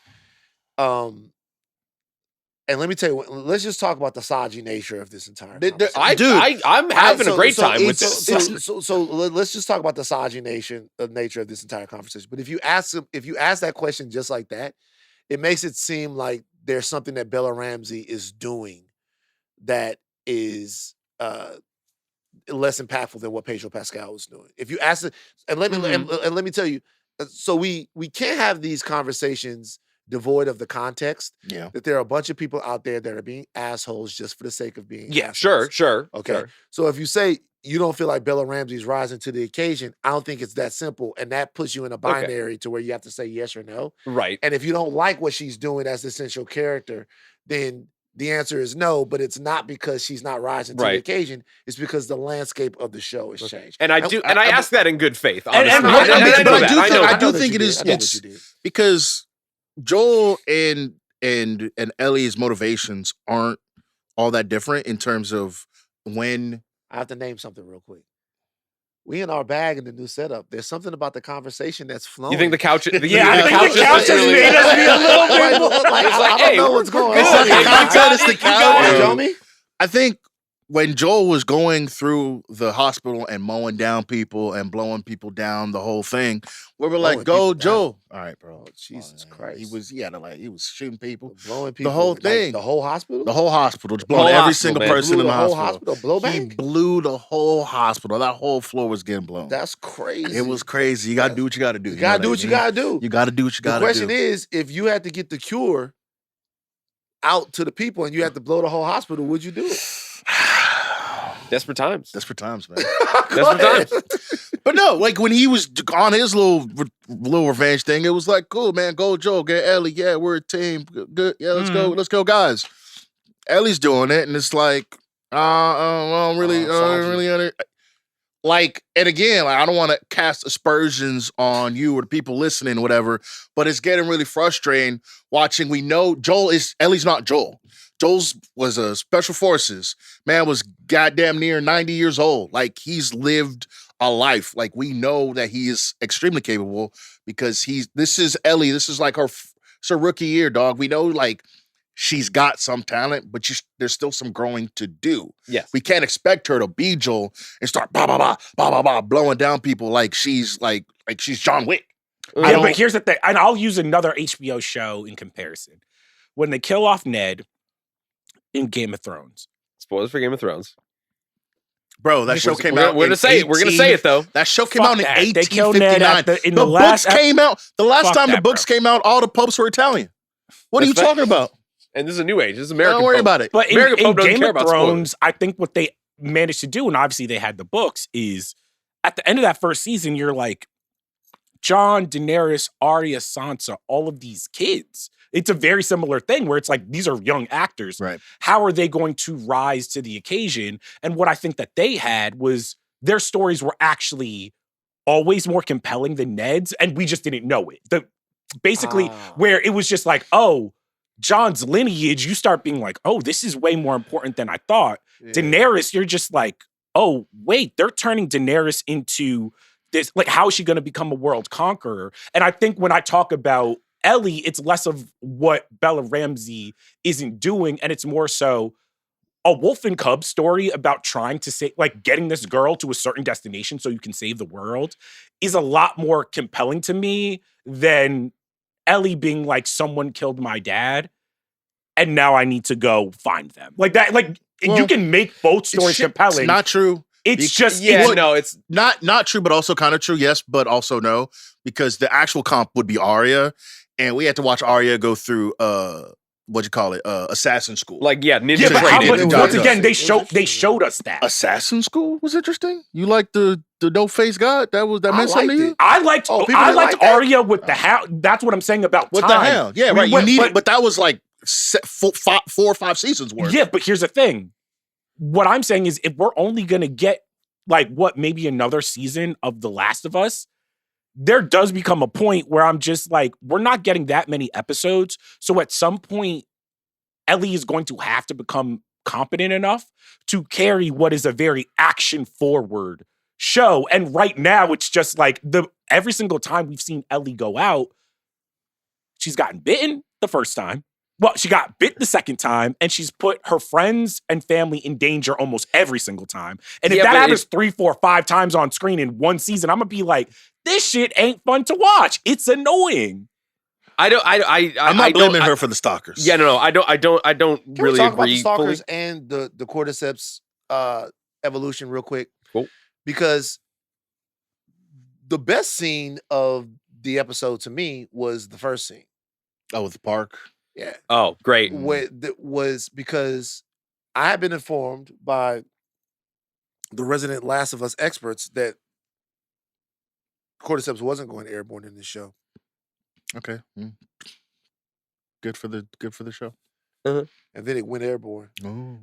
and let me tell you, let's just talk about the Saji nature of this entire conversation. I'm having a great time with this. So let's just talk about the Saji nature of this entire conversation. But if you ask that question just like that, it makes it seem like there's something that Bella Ramsey is doing that is less impactful than what Pedro Pascal was doing. If you ask it, and let me tell you, so we can't have these conversations devoid of the context. Yeah. That there are a bunch of people out there that are being assholes just for the sake of being assholes. Sure. Okay. Sure. So if you say you don't feel like Bella Ramsey's rising to the occasion, I don't think it's that simple. And that puts you in a binary to where you have to say yes or no. Right. And if you don't like what she's doing as the central character, then the answer is no, but it's not because she's not rising to the occasion. It's because the landscape of the show has changed. And I ask that in good faith, honestly. I do think it is. It's because Joel and Ellie's motivations aren't all that different in terms of when. I have to name something real quick. We in our bag in the new setup. There's something about the conversation that's flowing. You think the couch? I think the couch has made us be a little bit. I don't know what's going on. It's not the content, it's the couch. Jomi? I think when Joel was going through the hospital and mowing down people and blowing people down, the whole thing, we were like, "Go, Joel!" All right, bro. Oh, Jesus Christ. He was shooting people, blowing people, the whole thing, the whole hospital, just blowing every single person in the whole hospital. Blowback? He blew the whole hospital. That whole floor was getting blown. That's crazy. It was crazy. You got to do what you got to do. You got to do what you got to do. You got to do what you got to do. The question is, if you had to get the cure out to the people and you had to blow the whole hospital, would you do it? Desperate times, man. Desperate times. But no, like when he was on his little revenge thing, it was like, cool, man. Go, Joe. Get Ellie. Yeah, we're a team. Good. Yeah, let's go, guys. Ellie's doing it, and it's like, I don't really like. And again, like, I don't want to cast aspersions on you or the people listening, whatever. But it's getting really frustrating watching. We know Ellie's not Joel. Joel's was a special forces. Man was goddamn near 90 years old. Like, he's lived a life. Like, we know that he is extremely capable because this is Ellie. This is like it's her rookie year, dog. We know, like, she's got some talent, but there's still some growing to do. Yes. We can't expect her to be Joel and start blowing down people like she's she's John Wick. Yeah, but here's the thing, and I'll use another HBO show in comparison. When they kill off Ned in Game of Thrones. Spoilers for Game of Thrones. Bro, that show came out. We're gonna say it though. That show came out in 1859. The books came out. The last time the books came out, all the popes were Italian. What are you talking about? And this is a new age. This is American. Don't worry about it. But in Game of Thrones, spoilers. I think what they managed to do, and obviously they had the books, is at the end of that first season, you're like, Jon, Daenerys, Arya, Sansa, all of these kids. It's a very similar thing where it's like, these are young actors. Right. How are they going to rise to the occasion? And what I think that they had was their stories were actually always more compelling than Ned's, and we just didn't know it. Basically, where it was just like, oh, Jon's lineage, you start being like, oh, this is way more important than I thought. Yeah. Daenerys, you're just like, oh, wait, they're turning Daenerys into this, like, how is she going to become a world conqueror? And I think when I talk about Ellie, it's less of what Bella Ramsey isn't doing, and it's more so a wolf and cub story about trying to say, like, getting this girl to a certain destination so you can save the world is a lot more compelling to me than Ellie being like, someone killed my dad, and now I need to go find them. Like that, like, you can make both stories compelling. It's not true. It's not true, but also kind of true. Yes, but also no, because the actual comp would be Arya, and we had to watch Arya go through assassin school. Like, ninja Yeah, but training. once again, they interesting. showed us that. assassin school was interesting. You like the no face god? That meant something to liked you? it. I liked people I didn't liked like that? Arya with the hound. That's what I'm saying about What time. the hell? Yeah, right. You need it, but but that was like 4 or 5 seasons worth. yeah, but here's the thing. What I'm saying is, if we're only gonna get like maybe another season of The Last of Us, there does become a point where I'm just like, we're not getting that many episodes. So at some point, Ellie is going to have to become competent enough to carry what is a very action-forward show. And right now, it's just like every single time we've seen Ellie go out, she's gotten bitten the first time. Well, she got bit the second time, and she's put her friends and family in danger almost every single time. And if that happens 3, 4, 5 times on screen in one season, I'm gonna be like, this shit ain't fun to watch. It's annoying. I'm not blaming her for the stalkers. Yeah, no, I don't Can really we talk about agree the stalkers fully. and the cordyceps evolution real quick? Cool. Because the best scene of the episode to me was the first scene. Oh, with the park. Yeah. Oh, great. That was because I had been informed by the resident Last of Us experts that cordyceps wasn't going airborne in this show. Okay. Good for the show. And then it went airborne,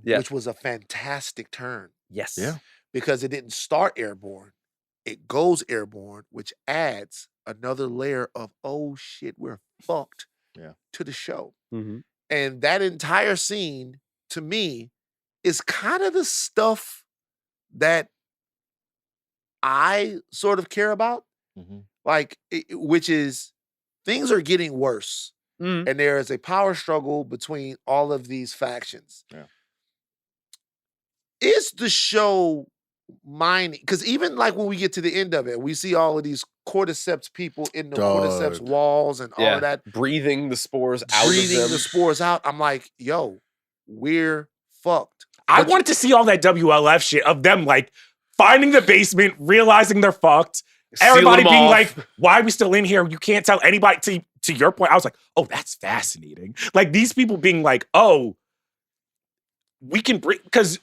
Yeah. which was a fantastic turn. Yes. Yeah. Because it didn't start airborne. It goes airborne, which adds another layer of, oh shit, we're fucked to the show. Mm-hmm. And that entire scene, to me, is kind of the stuff that I sort of care about. Like, which is things are getting worse. And there is a power struggle between all of these factions. Yeah. Is the show mining? Because even like when we get to the end of it, we see all of these cordyceps people in the cordyceps walls and all of that. Breathing the spores out Breathing of them. the spores out. I'm like, yo, we're fucked. I wanted to see all that WLF shit of them like finding the basement, realizing they're fucked. Everybody being like, why are we still in here? You can't tell anybody. To your point, I was like, oh, that's fascinating. Like these people being like, oh, we can bring, because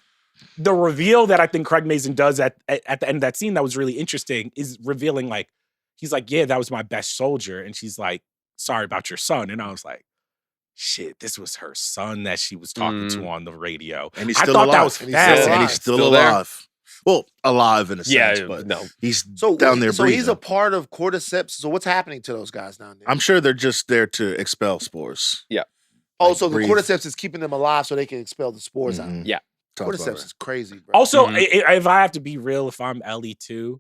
the reveal that I think Craig Mazin does at the end of that scene that was really interesting is revealing like, he's like, yeah, that was my best soldier. And she's like, sorry about your son. And I was like, shit, this was her son that she was talking to on the radio. And he's I still thought alive. that was fascinating. And he's still Still alive. Well, alive in a sense, Yeah, but no. he's down there So breathing. he's a part of cordyceps. So what's happening to those guys down there? I'm sure they're just there to expel spores. Yeah. Oh, Like, so the breathe. cordyceps is keeping them alive so they can expel the spores out. Mhm. Yeah. Sounds about Cordyceps right. is crazy, bro. Also, if I have to be real, if I'm Ellie too,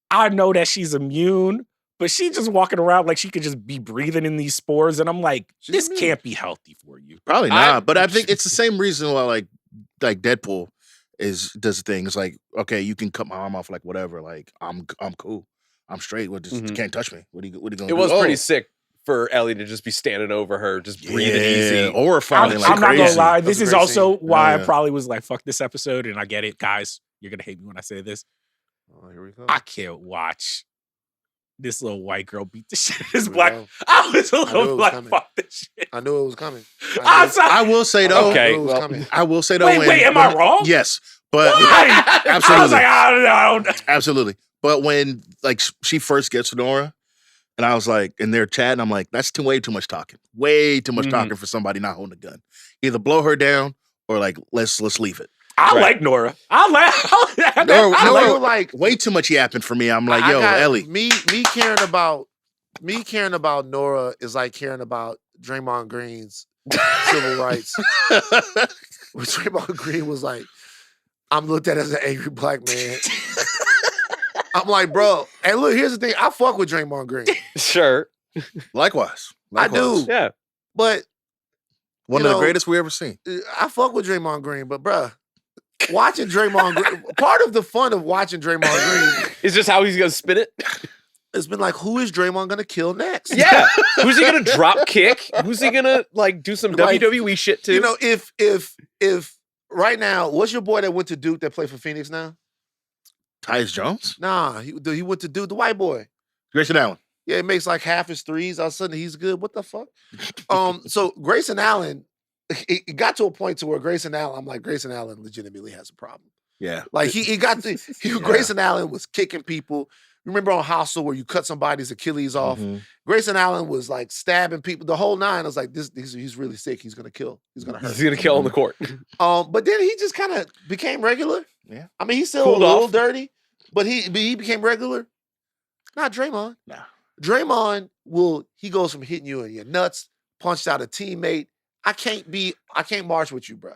I know that she's immune, but she just walking around like she could just be breathing in these spores. And I'm like, She's this immune. can't be healthy for you. Probably not, but I think it's the same reason why like Deadpool does things like, okay, you can cut my arm off, like whatever, like I'm cool, I'm straight. What just you can't touch me? What are you gonna do? It was pretty sick for Ellie to just be standing over her, just breathing easy. or falling like I'm not crazy. gonna lie. That was This a is great also scene. why I Yeah. probably was like, fuck this episode. And I get it, guys. You're gonna hate me when I say this. Oh, here we go. I can't watch this little white girl beat the shit. This Here we black. go. I was a knew it little was like, coming. fuck this shit. I knew it was coming. I'm sorry. I will say though. Okay, I knew it was well, coming. I will say though. Wait, am I wrong? Yes, but Why? I was absolutely, like, I don't know. absolutely. But when like she first gets to Nora, and I was like, and they're chatting, I'm like, that's way too much talking. Way too much talking for somebody not holding a gun. Either blow her down or like let's leave it. I Right. like Nora. I like Nora, I Nora, feel like way too much yapping for me. I'm like, I yo, got- Ellie. Me caring about Nora is like caring about Draymond Green's civil rights. Where Draymond Green was like, I'm looked at as an angry black man. I'm like, bro, and look, here's the thing. I fuck with Draymond Green. Sure. Likewise. I do. Yeah. But One You of the know, greatest we ever seen. I fuck with Draymond Green, but bruh, watching Draymond Green, part of the fun of watching Draymond Green Is just how he's gonna spin it? has been like, who is Draymond gonna kill next? Yeah. Who's he gonna drop kick? Who's he gonna like do some Like, WWE shit to? You know, if right now, what's your boy that went to Duke that played for Phoenix now? Tyus Jones? Nah, he went to Duke, the white boy. Grayson Allen. Yeah, he makes like half his threes. All of a sudden, he's good. What the fuck? So Grayson Allen, it got to a point to where Grayson Allen, I'm like, Grayson Allen legitimately has a problem. Yeah. Like he got to, Grayson Allen was kicking people. Remember on Hostel where you cut somebody's Achilles off? Mhm. Grayson Allen was like stabbing people. The whole nine. I was like, he's really sick. He's gonna kill. He's gonna hurt. He's gonna kill on the court. But then he just kind of became regular. Yeah. I mean, he's still Cooled a little off. dirty, but he became regular. Not Draymond. Nah. Draymond he goes from hitting you in your nuts, punched out a teammate. I can't march with you, bro.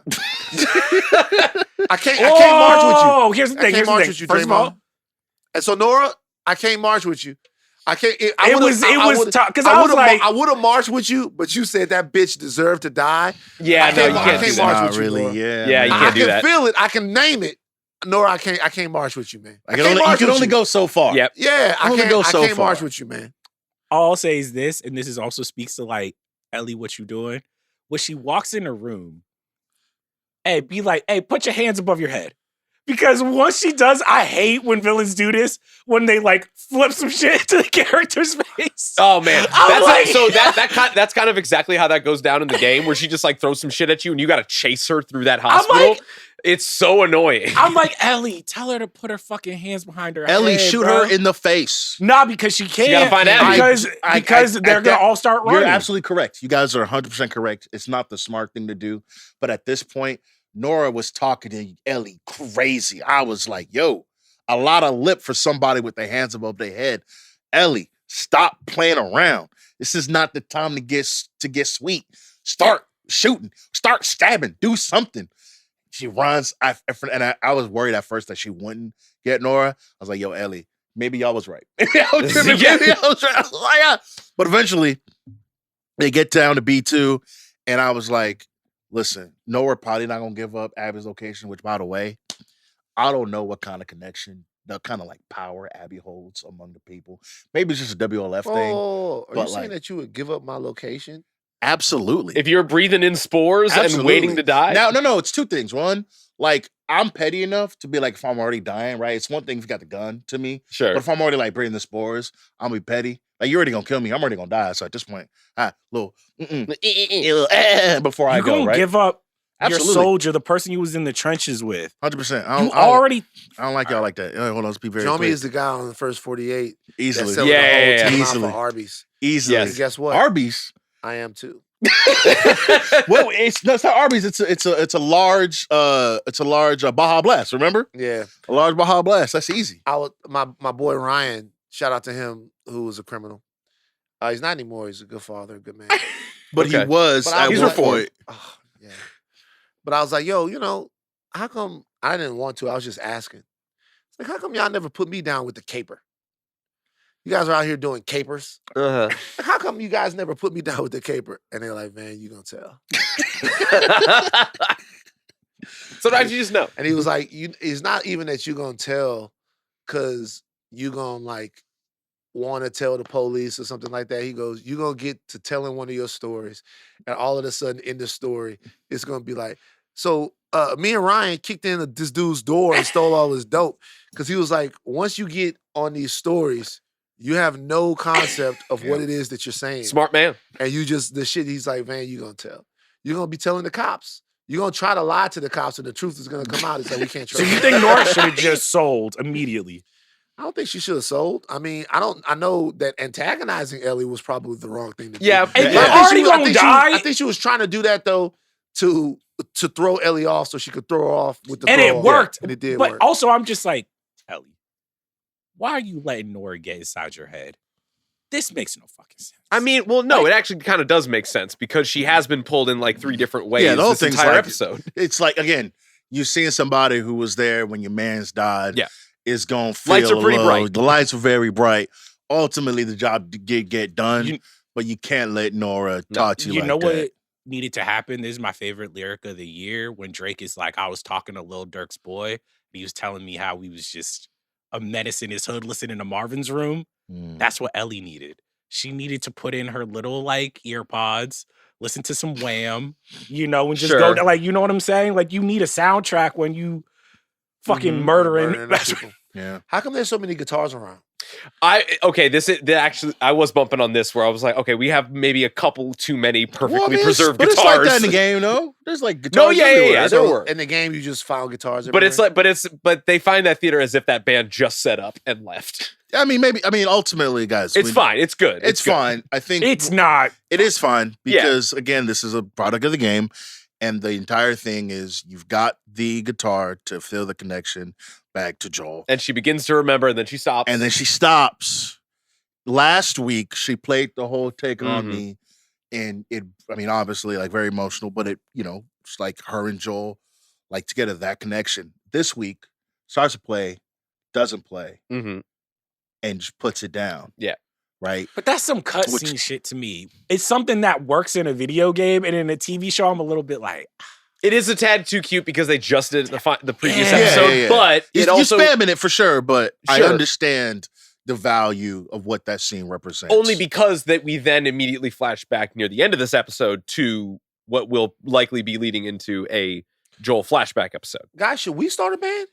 I can't march with you. Oh, here's the thing. I can't march with you, First of Draymond. all, And so Nora, I can't march with you. I can't. it was tough because I was like, I would have marched with you, but you said that bitch deserved to die. Yeah, no, you can't do march that. with you, really. Nora. Yeah, you I can't do can that. feel it. I can name it. Nora, I can't march with you, man. You can only go so far. Yep. Yeah, I only can't go so march far. with you, man. all I'll say is this, and this is also speaks to like Ellie, what you doing? When she walks in the room, hey, be like, hey, put your hands above your head. Because once she does, I hate when villains do this, when they like flip some shit to the character's face. Oh man, I'm like- that's kind of exactly how that goes down in the game, where she just like throws some shit at you, and you got to chase her through that hospital. like- It's so annoying. I'm like, Ellie, tell her to put her fucking hands behind her Ellie, head, shoot bro. her in the face. Nah, because she can't. gotta find Abby. Because they're gonna all start running. You're absolutely correct. You guys are 100% correct. It's not the smart thing to do. But at this point, Nora was talking to Ellie crazy. I was like, yo, a lot of lip for somebody with their hands above their head. Ellie, stop playing around. This is not the time to get sweet. Start shooting. Start stabbing. Do something. She runs. I was worried at first that she wouldn't get Nora. I was like, yo, Ellie, maybe y'all was right. Maybe I was right. I was like, yeah. But eventually, they get down to B2, and I was like, listen, no, we're probably not going to give up Abby's location, which, by the way, I don't know what kind of connection, the kind of like power Abby holds among the people. Maybe it's just a WLF thing. Oh, are you but, saying like- that you would give up my location? Absolutely. If you're breathing in spores and Absolutely. waiting to die, Now, no, it's two things. One, like, I'm petty enough to be like, if I'm already dying, right? It's one thing if you got the gun to me. sure. But if I'm already like breathing the spores, I'm gonna be petty. Like, you're already gonna kill me. I'm already gonna die. So at this point, before I You go, gonna right? give up your Absolutely. soldier, the person you was in the trenches with. 100%. You already I don't like y'all like that. Hold on, let's be very Jomi clear. is the guy on the first 48 that's Easily. selling Yeah, the whole yeah, team easily. out for Arby's. Easily. Yes. And guess what? Arby's. I am too. Well, it's not Arby's. It's a large Baja Blast. Remember, Yeah. a large Baja Blast. That's easy. My boy Ryan, shout out to him, who was a criminal. He's not anymore. He's a good father, a good man. But Okay. he was. But I at He's one reformed. point. Oh, yeah. But I was like, yo, how come I didn't want to? I was just asking. It's like, how come y'all never put me down with the caper? You guys are out here doing capers. Uh-huh. Like, how come you guys never put me down with the caper? And they're like, man, you gonna tell. Sometimes you just know. And he was like, it's not even that you gonna tell because you gonna like want to tell the police or something like that. He goes, you gonna get to telling one of your stories, and all of a sudden in the story, it's gonna be like, so me and Ryan kicked in this dude's door and stole all his dope. Cause he was like, once you get on these stories, you have no concept of what it is that you're saying. Smart man. And you just, the shit, he's like, man, you gonna tell. You're gonna be telling the cops. You're gonna try to lie to the cops, and the truth is gonna come out. It's like, we can't trust So you you. think Nora should have just sold immediately? I don't think she should have sold. I mean, I know that antagonizing Ellie was probably the wrong thing to do. Yeah, And Yeah. you're I think already she was- I gonna think she was- die, I think she was trying to do that though to throw Ellie off so she could throw her off with the and throw it off. worked. And it did But work. also, I'm just like, Ellie, why are you letting Nora get inside your head? This makes no fucking sense. I mean, well, no, it actually kind of does make sense because she has been pulled in like 3 different ways the whole this thing's entire like- episode. It's like, again, you seeing somebody who was there when your man's died. Yeah. Is gonna feel Lights are pretty a little- bright. The lights are very bright. Ultimately, the job did get done, You- but you can't let Nora talk to you You like know that. what needed to happen? This is my favorite lyric of the year when Drake is like, I was talking to Lil Durk's boy. And he was telling me how he was just a menace in his hood listening to Marvin's Room. Mm. That's what Ellie needed. She needed to put in her little like ear pods, listen to some Wham, and just go Sure. to, like, you know what I'm saying? Like, you need a soundtrack when you fucking murdering. Murdering people. Yeah. How come there's so many guitars around? Actually, I was bumping on this where I was like, okay, we have maybe a couple too many perfectly Well, preserved but guitars. it's like that in the game, no? There's like guitars No, yeah. everywhere. There were. In the game, you just found guitars. But everywhere. but they find that theater as if that band just set up and left. I mean, ultimately, guys, It's fine. It's good. It's good. fine. I think It's not. It is fine Yeah. because again, this is a product of the game, and the entire thing is you've got the guitar to feel the connection back to Joel, And she begins to remember, and then she stops. and then she stops. Last week, she played the whole "Take on Mhm. Me," and it. I mean, obviously, like very emotional, but it, it's like her and Joel, like together, that connection. This week, starts to play, doesn't play, Mhm. and just puts it down. Yeah. Right. But that's some cutscene shit to me. It's something that works in a video game, and in a TV show, I'm a little bit like, It is a tad too cute because they just did it the previous Yeah. episode, Yeah. but You're it also spamming it for sure, but I Sure. understand the value of what that scene represents. only because that we then immediately flash back near the end of this episode to what will likely be leading into a Joel flashback episode. Guys, should we start a band?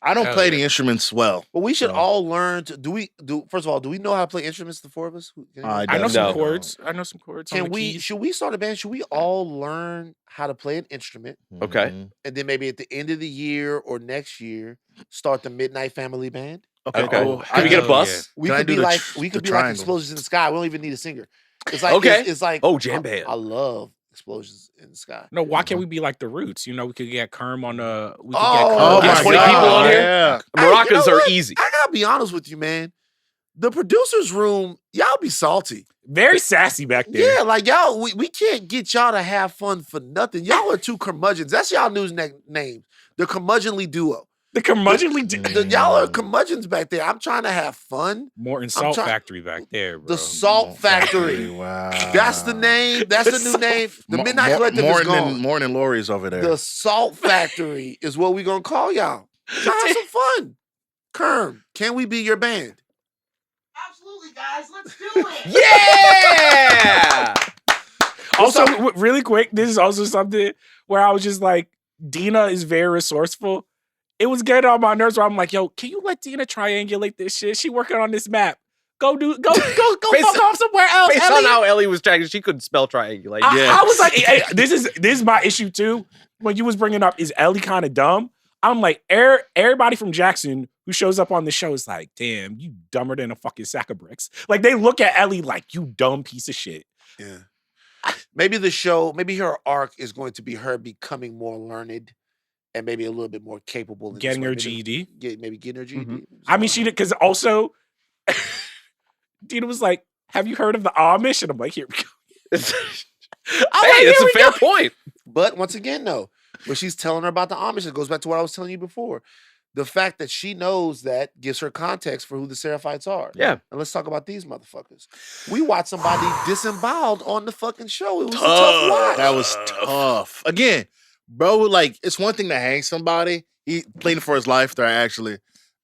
I don't Hell play yeah. the instruments well. Well, we should So- all learn to. First of all, do we know how to play instruments? The four of us. I I know don't some No. chords. I know some chords. on Can the we? keys. Should we start a band? Should we all learn how to play an instrument, Okay. Mhm. and then maybe at the end of the year or next year, start the Midnight Family Band? Okay. Okay. cool. Can we get a hell bus? We Can I could do be the like tr- we the could be like triangle? Explosions in the Sky. We don't even need a singer. It's like Okay. It's like Oh, jam band. I love Explosions in the Sky. No, why can't we be like the Roots? We could get Kerm on the. We could Oh, get Oh Kerm. Get my 20 God. people on here? Yeah. Hey, you know Maracas are what? easy. I gotta be honest with you, man. The producers' room, y'all be salty. Very sassy back there. Yeah, like y'all, we can't get y'all to have fun for nothing. Y'all are two curmudgeons. That's y'all news names. The curmudgeonly duo. The curmudgeonly. Y'all are curmudgeons back there. I'm trying to have fun. Morton Salt trying- Factory back there, bro. The Salt Factory. Wow. That's the name. That's the new name. The Midnight Collective is gone. Morning Laurie's over there. The Salt Factory is what we gonna call y'all. Y'all have some fun. Kerm, can we be your band? Absolutely, guys. Let's do it. Yeah! Also, really quick, this is also something where I was just like, Dina is very resourceful. It was getting on my nerves where I'm like, yo, can you let Dina triangulate this shit? She working on this map. Go Based- fuck off somewhere else. Based on Ellie. how Ellie was tracking, she couldn't spell triangulate. I was like, hey, this is my issue too. When you was bringing up, is Ellie kind of dumb? I'm like, everybody from Jackson who shows up on the show is like, damn, you dumber than a fucking sack of bricks. Like they look at Ellie like, you dumb piece of shit. Yeah. Maybe the show, maybe her arc is going to be her becoming more learned and maybe a little bit more capable. in this Getting way. her Maybe- GED. Maybe getting her GED. I mean, she did, because also, Dina was like, have you heard of the Amish? And I'm like, here we go. Hey, I'm like, it's here a we fair go. point. But once again, though, when she's telling her about the Amish, it goes back to what I was telling you before. The fact that she knows that gives her context for who the Seraphites are. Yeah. And let's talk about these motherfuckers. We watched somebody disemboweled on the fucking show. It was a Tough. tough watch. That was tough. Again, bro, like, it's one thing to hang somebody. He pleading for his life. They're actually,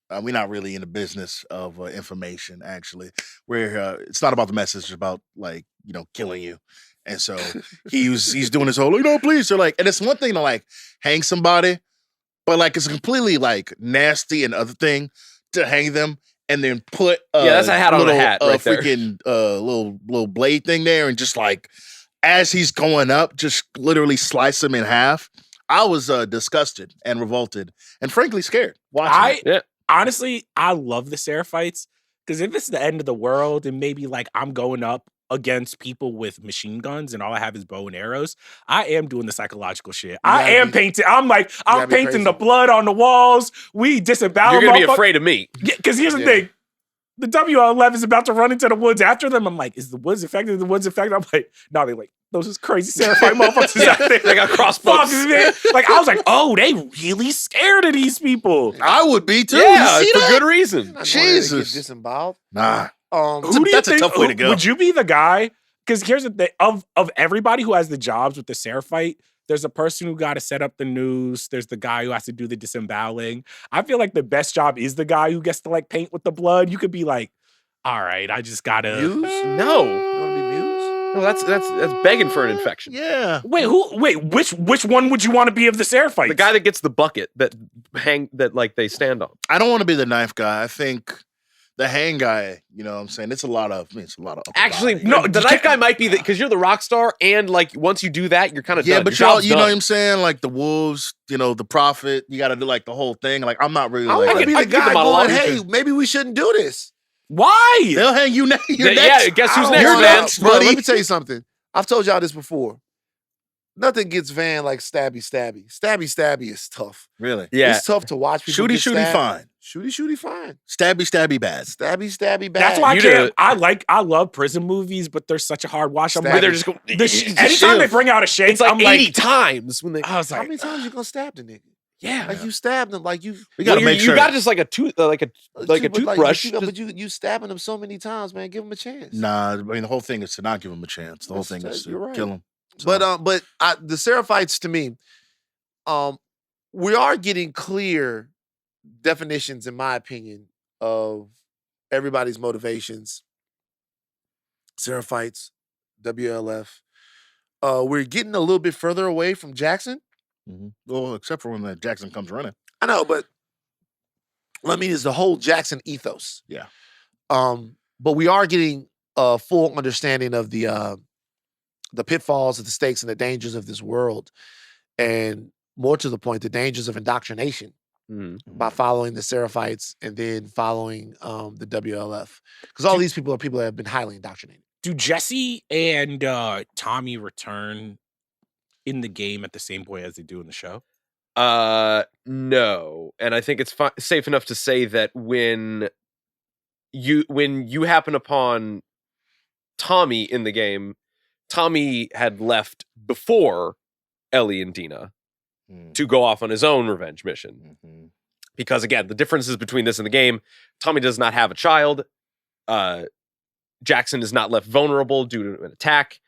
we're not really in the business of information, actually. It's not about the message, it's about, like, killing you. And so he's doing his whole, like, no, please. So, like, and it's one thing to, like, hang somebody, but, like, it's a completely, like, nasty and other thing to hang them and then put that's a hat on a hat right there. freaking little blade thing there and just, like, as he's going up, just literally slice him in half. I was disgusted and revolted and frankly scared watching it. Honestly, I love the Seraphites, because if it's the end of the world and maybe like I'm going up against people with machine guns and all I have is bow and arrows, I am doing the psychological shit. I am painting. I'm gotta be painting the crazy. blood on the walls. We disembowel. You're going to be afraid of me. Because here's the Yeah. thing. The WL11 is about to run into the woods after them. I'm like, is the woods infected? The woods infected? I'm like, no, they're like, those is crazy Seraphite motherfuckers out there. They got Fuck, crossbows. man. Like, I was like, oh, they really scared of these people. I would be too. Yeah, you see for that? good reason. Not going there to Jesus. get disemboweled. Nah. Who do you that's a think, tough way to go. Would you be the guy? Because here's the thing, of everybody who has the jobs with the Seraphite, there's a person who got to set up the news. There's the guy who has to do the disemboweling. I feel like the best job is the guy who gets to like paint with the blood. You could be like, all right, I just gotta. Muse? No. You want to be Muse? No, that's begging for an infection. Yeah. Wait, which one would you want to be of the Seraphites? The guy that gets the bucket that like they stand on. I don't want to be the knife guy. I think the hang guy, you know what I'm saying? It's a lot of upper Actually, body. no, the knife guy might be because you're the rock star, and like once you do that, you're kind of Yeah, done. but Your y'all, job's you know done. what I'm saying? Like the wolves, you know, the prophet, you gotta do like the whole thing. Like I'm not really I like want to be I the can keep guy the monologue. going, hey, maybe we shouldn't do this. Why? they'll hang you next. You're Yeah, next. guess who's I don't next, wanna- man? Bro, buddy. let me tell you something. I've told y'all this before. Nothing gets Van like stabby. Stabby is tough. Really? Yeah, It's tough to watch people Shooty, get stabbed. fine. Shooty, fine. Stabby, bad. Stabby, bad. That's why You did I love prison movies, but they're such a hard watch. I'm Stab. where like, they're just going. anytime they bring out a shank, it's like I'm 80 like, times when they. I was How like, many times you gonna stab the nigga? Yeah, Like you stabbed him, like you. We gotta make sure. You got just like a tooth, like a but toothbrush. But you stabbing him so many times, man. Give him a chance. Nah, I mean the whole thing is to not give him a chance. The whole That's- thing is you're to right. kill him. So, But the Seraphites to me, we are getting clear definitions, in my opinion, of everybody's motivations. Seraphites, WLF. We're getting a little bit further away from Jackson. well, except for when the Jackson comes running. I know, but what I mean is the whole Jackson ethos. Yeah. But we are getting a full understanding of the pitfalls, of the stakes, and the dangers of this world, and more to the point, the dangers of indoctrination by following the Seraphites and then following the WLF, because all these people are people that have been highly indoctrinated. do Jesse and Tommy return in the game at the same point as they do in the show? No, and I think it's safe enough to say that when you happen upon Tommy in the game, Tommy had left before Ellie and Dina to go off on his own revenge mission. Because again, the differences between this and the game, Tommy does not have a child. Jackson is not left vulnerable due to an attack.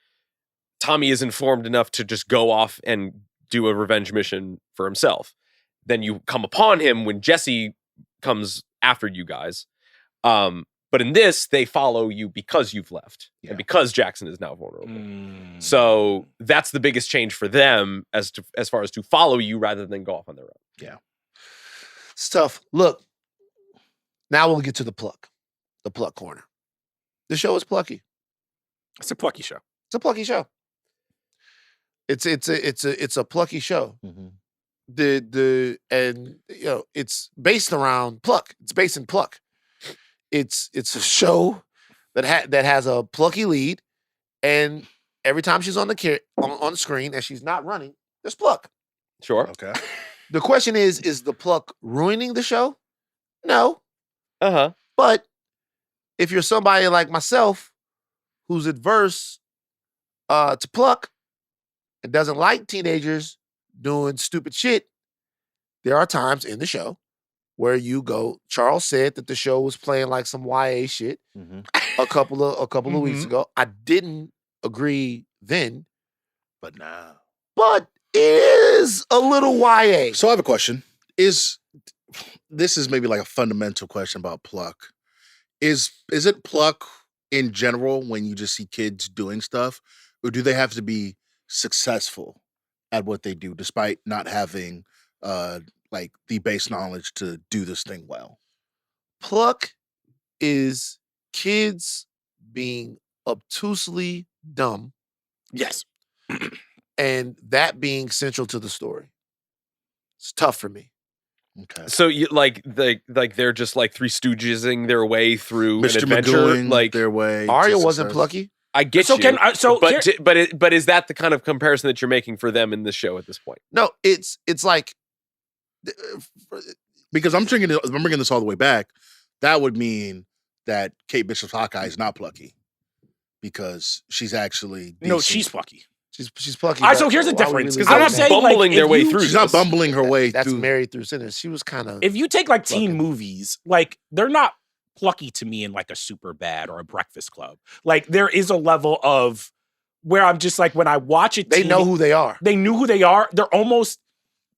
Tommy is informed enough to just go off and do a revenge mission for himself. Then you come upon him when Jesse comes after you guys. But in this, they follow you because you've left and because Jackson is now vulnerable. So that's the biggest change for them as far as to follow you rather than go off on their own. Yeah. It's tough. Look, now we'll get to the pluck corner. The show is plucky. It's a plucky show. It's a plucky show. It's a plucky show. And you know, it's based around pluck. It's based in pluck. It's a show that has a plucky lead, and every time she's on the screen and she's not running, there's pluck. Sure. Okay. The question is the pluck ruining the show? No. But if you're somebody like myself who's adverse to pluck and doesn't like teenagers doing stupid shit, there are times in the show where you go. Charles said that the show was playing like some YA shit a couple of weeks ago. I didn't agree then, But now. but it is a little YA. So I have a question. This is maybe like a fundamental question about pluck. Is it pluck in general when you just see kids doing stuff, or do they have to be successful at what they do despite not having like the base knowledge to do this thing well? Pluck is kids being obtusely dumb. Yes. And that being central to the story. It's tough for me. Okay. So you they're just like Three Stoogesing their way through Mr. an adventure. Magooing Like their way. Arya to wasn't success. plucky. I get So you. But is that the kind of comparison that you're making for them in this show at this point? No, it's like Because I'm bringing this all the way back. That would mean that Kate Bishop's Hawkeye is not plucky because she's actually No, decent. she's plucky. she's plucky. All right, so but here's the why would we difference, leave 'cause I'm that not in? saying, like, bumbling if their way you- through. She's not this. bumbling her way That's through. Married Through Sinners. She was kind of If you take like teen Plucking. movies, like they're not plucky to me in like a Super Bad or a Breakfast Club. Like there is a level of where I'm just like when I watch it, they know who they are. they knew who they are. They're almost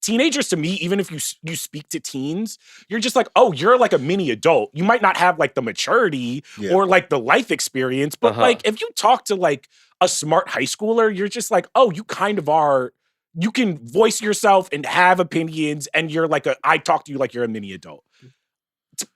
teenagers to me. Even if you speak to teens, you're just like, oh, you're like a mini adult. You might not have like the maturity Yeah. or like the life experience, but like if you talk to like a smart high schooler, you're just like, oh, you kind of are. You can voice yourself and have opinions, and you're like I talk to you like you're a mini adult.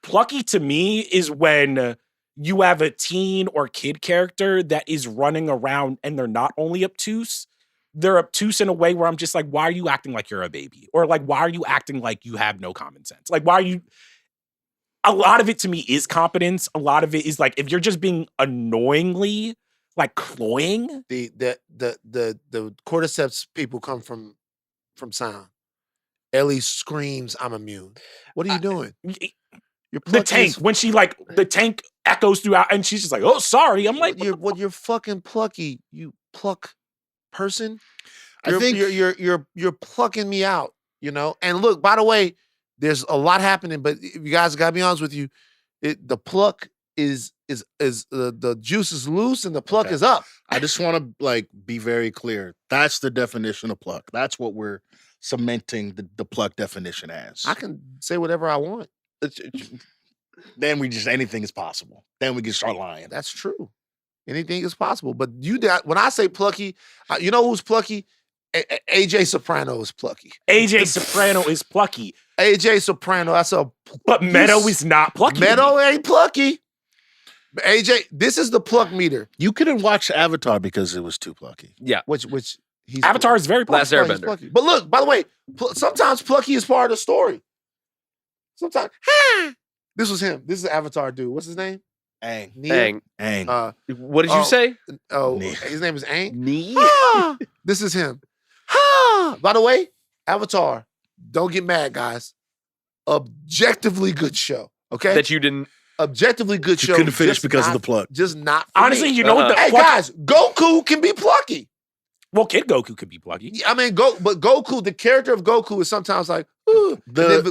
plucky to me is when you have a teen or kid character that is running around and they're not only obtuse, they're obtuse in a way where I'm just like, why are you acting like you're a baby? Or like, why are you acting like you have no common sense? Like, why are you... A lot of it to me is competence. A lot of it is like, if you're just being annoyingly like cloying. The cordyceps people come from sound. Ellie screams, "I'm immune." What are you doing? You're The tank, when she like, the tank echoes throughout and she's just like, oh, sorry. I'm like, you're fucking plucky, you pluck person. I think You're plucking me out, you know? And look, by the way, there's a lot happening, but if you guys gotta be honest with you, the pluck is the juice is loose and the pluck is up. I just want to like be very clear. That's the definition of pluck. That's what we're cementing the pluck definition as. I can say whatever I want. Then anything is possible. Then we can start lying. That's true. Anything is possible. But when I say plucky, you know who's plucky? AJ Soprano is plucky. AJ Soprano is plucky. AJ Soprano, But Meadow is not plucky. Meadow ain't plucky. AJ, this is the pluck meter. You couldn't watch Avatar because it was too plucky. Yeah. Which he's Avatar is very plucky. Last Airbender. Plucky. But look, by the way, sometimes plucky is part of the story. Sometimes, this was him. This is Avatar dude. What's his name? Aang. Neil? Aang. What did you say? His name is Aang. Nee. This is him. By the way, Avatar, don't get mad, guys. Objectively good show. Okay? That you didn't. Objectively good show. You couldn't finish just because of not- the pluck. Just not for Honestly, me. you know what the Hey, guys, Goku can be plucky. Well, Kid Goku could be plucky. I mean, but Goku, the character of Goku is sometimes like, ooh.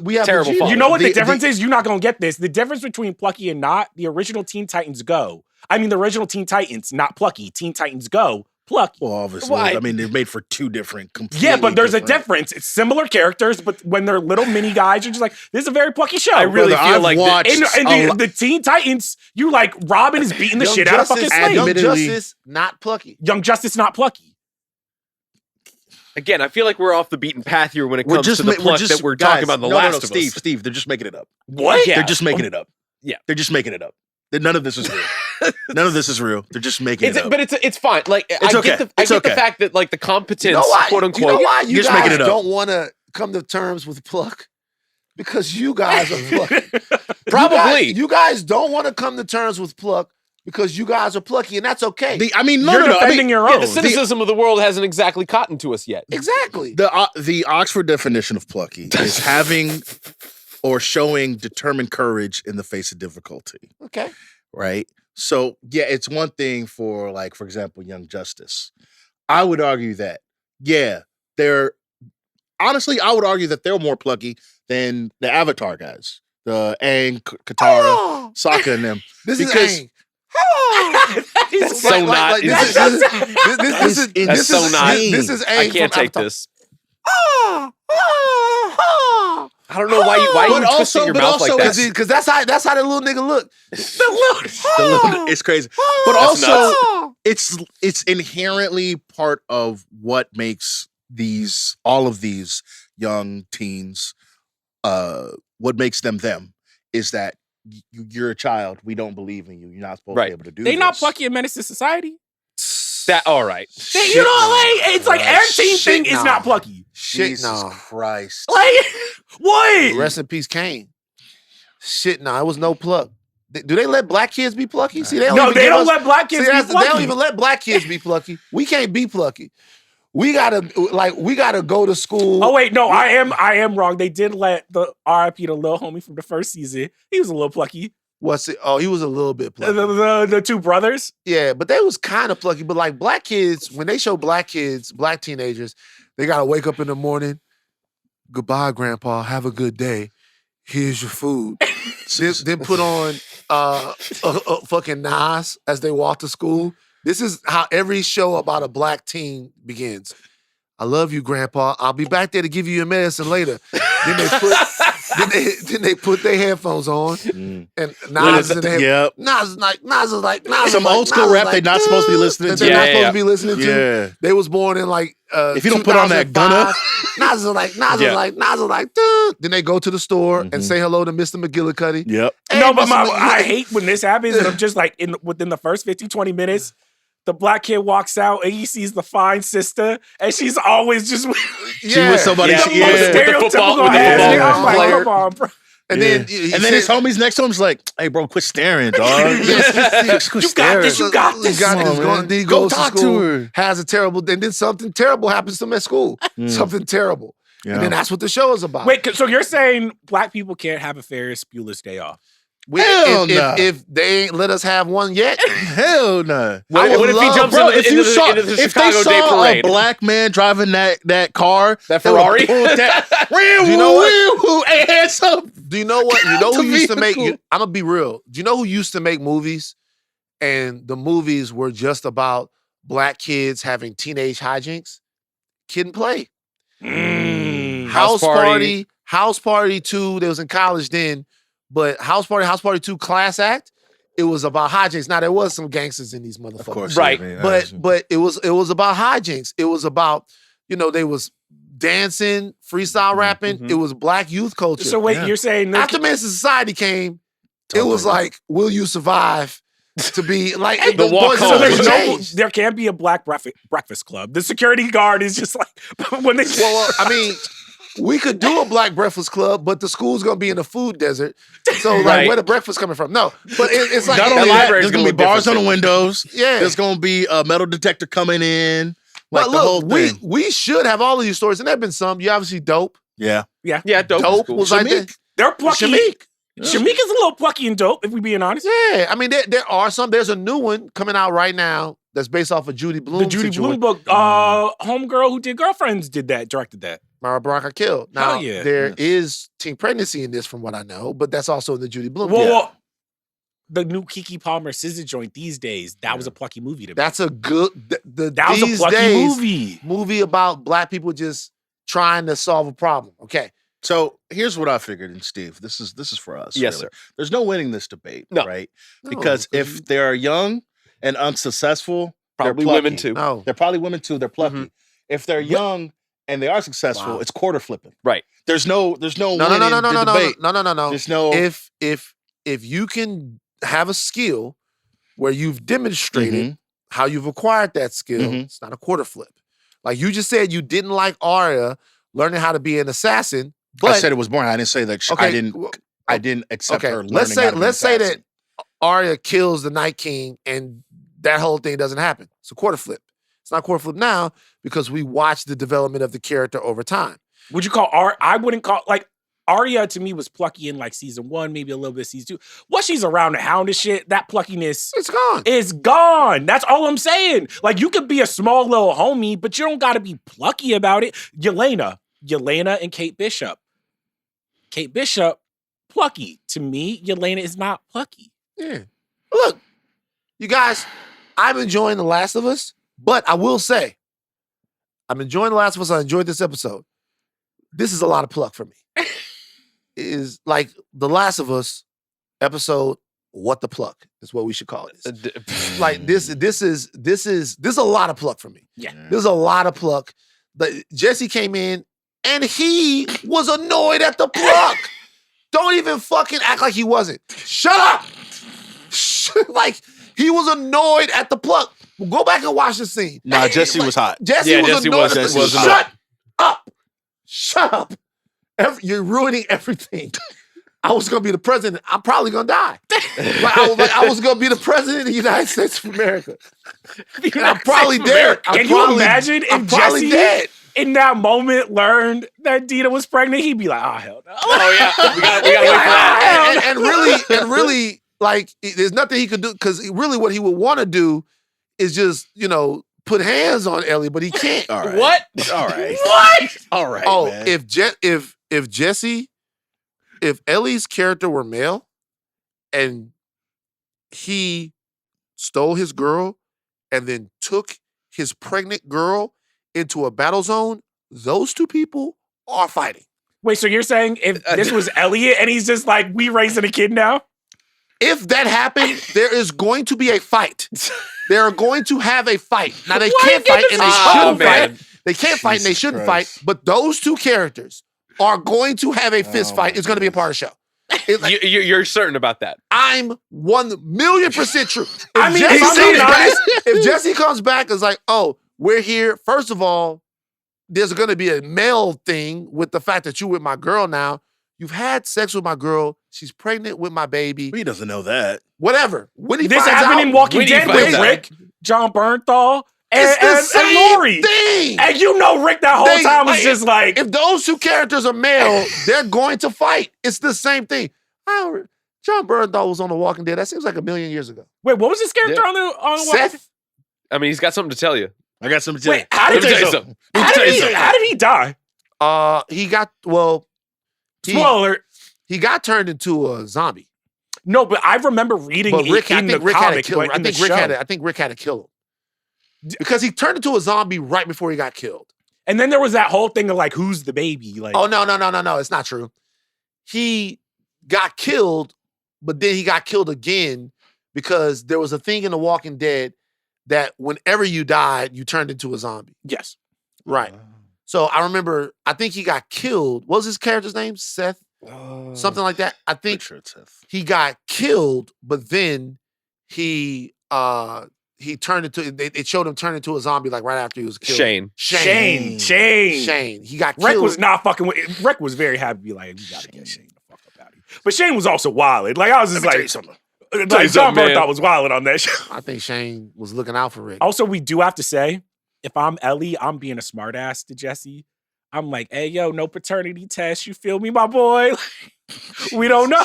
We have terrible Vegeta. father. You know what the difference is? You're not going to get this. The difference between plucky and not, the original Teen Titans Go. I mean, the original Teen Titans, not plucky. Teen Titans Go, plucky. Well, obviously, Why? I mean, they're made for two different completely Yeah, but there's a different- difference. It's similar characters, but when they're little mini guys, you're just like, this is a very plucky show. I really Brother, feel I've like watched In the Teen Titans, you like, Robin is beating the Young shit out of fucking Justice- slaves. Young Admittedly- Justice, not plucky. Young Justice, not plucky. Again, I feel like we're off the beaten path here when it comes to the pluck that we're guys, talking about in The Last of Us. Steve, they're just making it up. What? Yeah. They're just making it up. Yeah. They're just making it up. None of this is real. None of this is real. They're just making it up. But it's fine. Like It's I okay. get the It's okay. fact that like the competence, You know why? quote You unquote. know why you Just making guys it up. don't want to come to terms with pluck? Because you guys are plucky. Probably. You guys don't want to come to terms with pluck because you guys are plucky, and that's okay. No, You're no. I defending mean, your Yeah, own. the cynicism of the world hasn't exactly cottoned to us yet. exactly. the Oxford definition of plucky is having or showing determined courage in the face of difficulty. Okay. Right? So, yeah, it's one thing for, like, for example, Young Justice. I would argue that, yeah, honestly, I would argue that they're more plucky than the Avatar guys. The Aang, Katara, Oh, Sokka, and them. this because- is Aang. Oh. That's so not. This is so not. This is Aang I can't from take Avatar. this. Oh, oh, oh. I don't know why you But twisting also- your but mouth like also that. Because that's how that little nigga look. It's crazy. But That's also, it's inherently part of what makes all of these young teens, what makes them is that you're a child. We don't believe in you. You're not supposed to be able to do They this. not plucky and menace to society. That all right. You know, like, it's like every teen Shit, thing is nah. not plucky. Shit, Jesus no. Christ. Like, what? Rest in peace, Kane. Shit, no, it was no pluck. Do they let black kids be plucky? See, they don't No, even they give don't us- let black kids See, be they don't plucky. even let black kids be plucky. We can't be plucky. We gotta go to school. Oh wait, no, I am wrong. They did let the RIP the little homie from the first season. He was a little plucky. What's it? Oh, he was a little bit plucky. The two brothers. Yeah, but they was kind of plucky. But like black kids, when they show black kids, black teenagers, they gotta wake up in the morning. Goodbye, Grandpa. Have a good day. Here's your food. then put on fucking Nas as they walk to school. This is how every show about a black teen begins. I love you, Grandpa. I'll be back there to give you your medicine later. Then they put then they put their headphones on, and Nas is in the Yep. Nas is like Some old school rap they're not supposed to be listening that to. they're not Yeah, supposed yeah. to be listening to. Yeah. They was born in like If you don't put on that Gunna. Nas is like dude. Then they go to the store and say hello to Mr. McGillicuddy. Yep. Hey, No, but Mr. I hate when this happens, and I'm just like within the first 15, 20 minutes, the black kid walks out and he sees the fine sister, and she's always just She was somebody. Yeah. the Yeah. most stereotypical with the ass football nigga. I'm like, player. come on, bro. And then he And then his homies next to him's like, "Hey, bro, quit staring, dog. Just quit You got this. staring. You got this. Got Come this on, going, man. then he Go goes talk to school, to her. has a terrible, and then something terrible happens to him at school. Something terrible. Yeah. And then that's what the show is about. Wait, so you're saying black people can't have a Ferris Bueller's Day Off? Hell nah. if they ain't let us have one yet, Hell no. What if he jumps Bro, into the if they Chicago Day saw Parade? a black man driving that car, That they would Ferrari? pull that. Do you know what? Hey, hands up. do you know what? You know who The used to make? vehicle. I'm gonna be real. Do you know who used to make movies, and the movies were just about black kids having teenage hijinks? Kid and Play. House Party, House Party 2. They was in college then, but House Party 2 Class Act. It was about hijinks. Now there was some gangsters in these motherfuckers, Of course, Right. man. but it was about hijinks. It was about they was dancing, freestyle rapping. mhm. It was black youth culture. So wait, Yeah. you're saying After Men's Society came, it was Totally. like, will you survive to be like The walk boys home. so always there's no, changed. there can't be a black breakfast club. The security guard is just like when they. Well, I mean, we could do a black breakfast club, but the school's gonna be in a food desert. So like, Right. where the breakfast coming from? No, but it's like Not That only that, library's there's gonna gonna be look bars on different, the windows. yeah. There's gonna be a metal detector coming in. Like But the whole look, thing. we should have all of these stories, and there've been some. You obviously Dope. Yeah. Yeah, dope. Dope Cool. was like that. They're plucky. Shamik. Shamik is a little plucky and dope, if we being honest. Yeah, I mean there are some. There's a new one coming out right now that's based off of Judy Blume. The Judy Blume book, homegirl who did Girlfriends directed that. Mara Baraka killed. Now Hell yeah. there is teen pregnancy in this, from what I know, but that's also in the Judy Blume. Well, the new Keke Palmer Scissor Joint these days, that was a plucky movie to me. That's a good. That was a these plucky days, movie. about black people just trying to solve a problem. Okay, So here's what I figured, and Steve, this is for us. Yes, really. sir. There's no winning this debate, No. right? No, Because if they are young and unsuccessful, Probably they're women plucky. too. no. They're probably women too. They're plucky. Mhm. If they're young and they are successful, Wow. it's quarter flipping. Right. There's no No, winning no, no, no, the no, no, debate. no, no, no, no. There's no. If you can have a skill where you've demonstrated how you've acquired that skill, Mhm. it's not a quarter flip. Like you just said, you didn't like Arya learning how to be an assassin, but I said it was boring. I didn't say that. okay, I didn't accept okay. her. Learning Let's say how to be an that assassin. Arya kills the Night King and that whole thing doesn't happen. It's a quarter flip. It's not a quarter flip now because we watch the development of the character over time. Would you call I wouldn't call Arya to me was plucky in like season 1, maybe a little bit season 2. Once she's around the hound and shit, that pluckiness It's gone. is gone. That's all I'm saying. Like you could be a small little homie, but you don't gotta be plucky about it. Yelena and Kate Bishop. Kate Bishop, plucky. To me, Yelena is not plucky. Yeah. Look, you guys, I'm enjoying The Last of Us, but I will say, I'm enjoying The Last of Us. I enjoyed this episode. This is a lot of pluck for me. It is like The Last of Us episode, What the Pluck is what we should call it. Like this is a lot of pluck for me. Yeah. There's a lot of pluck. But Jesse came in and he was annoyed at the pluck. Don't even fucking act like he wasn't. Shut up. Like he was annoyed at the pluck. Well, go back and watch the scene. Nah, Jesse was hot. Jesse Yeah, was Jesse annoyed. was- at the Jesse was Shut annoyed. up. Shut up. You're ruining everything. I was gonna be the president. I'm probably gonna die. I was gonna be the president of the United States of America. And I'm probably dead. Can you imagine I'm if probably Jesse dead. in that moment learned that Dina was pregnant? He'd be like, oh hell no. Oh yeah, we gotta wait for that. And really, like, there's nothing he could do because really, what he would want to do is just, put hands on Ellie, but he can't. All right. What? All right. What? All right. Oh, man. if Ellie's character were male, and he stole his girl, and then took his pregnant girl into a battle zone, those two people are fighting. Wait, so you're saying if this was Elliot and he's just like, we raising a kid now? If that happened, there is going to be a fight. They are going to have a fight. Now they Why can't you fight get and they this- shouldn't man. fight. They can't fight and they Jesus shouldn't Christ. fight. But those two characters are going to have a fist Oh fight. my It's going to be a part of the show. It's like, You're certain about that? I'm 1,000,000% true. If I mean, Jesse if I'm comes being back- honest- if Jesse comes back and is like, oh, we're here. First of all, there's going to be a male thing with the fact that you're with my girl now. You've had sex with my girl. She's pregnant with my baby. He doesn't know that. Whatever. When he This finds happened out, in Walking when he Dead finds with out. Rick, John Bernthal, it's the and same Lori. thing. And you know Rick that whole They- time was like, just like, If those two characters are male, they're going to fight. It's the same thing. John Bernthal was on The Walking Dead. That seems like a million years ago. wait, what was this character Yeah. on the Seth? I mean, he's got something to tell you. I got something to Wait, how Let did me tell you he, something. how did he die? He got, well, Spoiler. he got turned into a zombie. No, but I remember reading But Rick, it I in the think Rick had to comic, kill him. but I in the think Rick show. had to kill him. Because he turned into a zombie right before he got killed. And then there was that whole thing of like, who's the baby? Like, Oh, no. It's not true. He got killed, but then he got killed again because there was a thing in The Walking Dead that whenever you died, you turned into a zombie. yes. Right. So I remember, I think he got killed. What was his character's name? Seth? Something like that. I think Sure it's Seth. he got killed, but then he turned into, it showed him turn into a zombie like right after he was killed. Shane. Shane. He got killed. Rick was not fucking with, Rick was very happy to be like, we gotta get Shane the fuck up out of here. But Shane was also wild. Like, I was just Let me tell you like, something. Tell you John something, man. Bernthal was wild on that show. I think Shane was looking out for Rick. Also, we do have to say, if I'm Ellie, I'm being a smartass to Jesse. I'm like, hey, yo, no paternity test. You feel me, my boy? We don't know.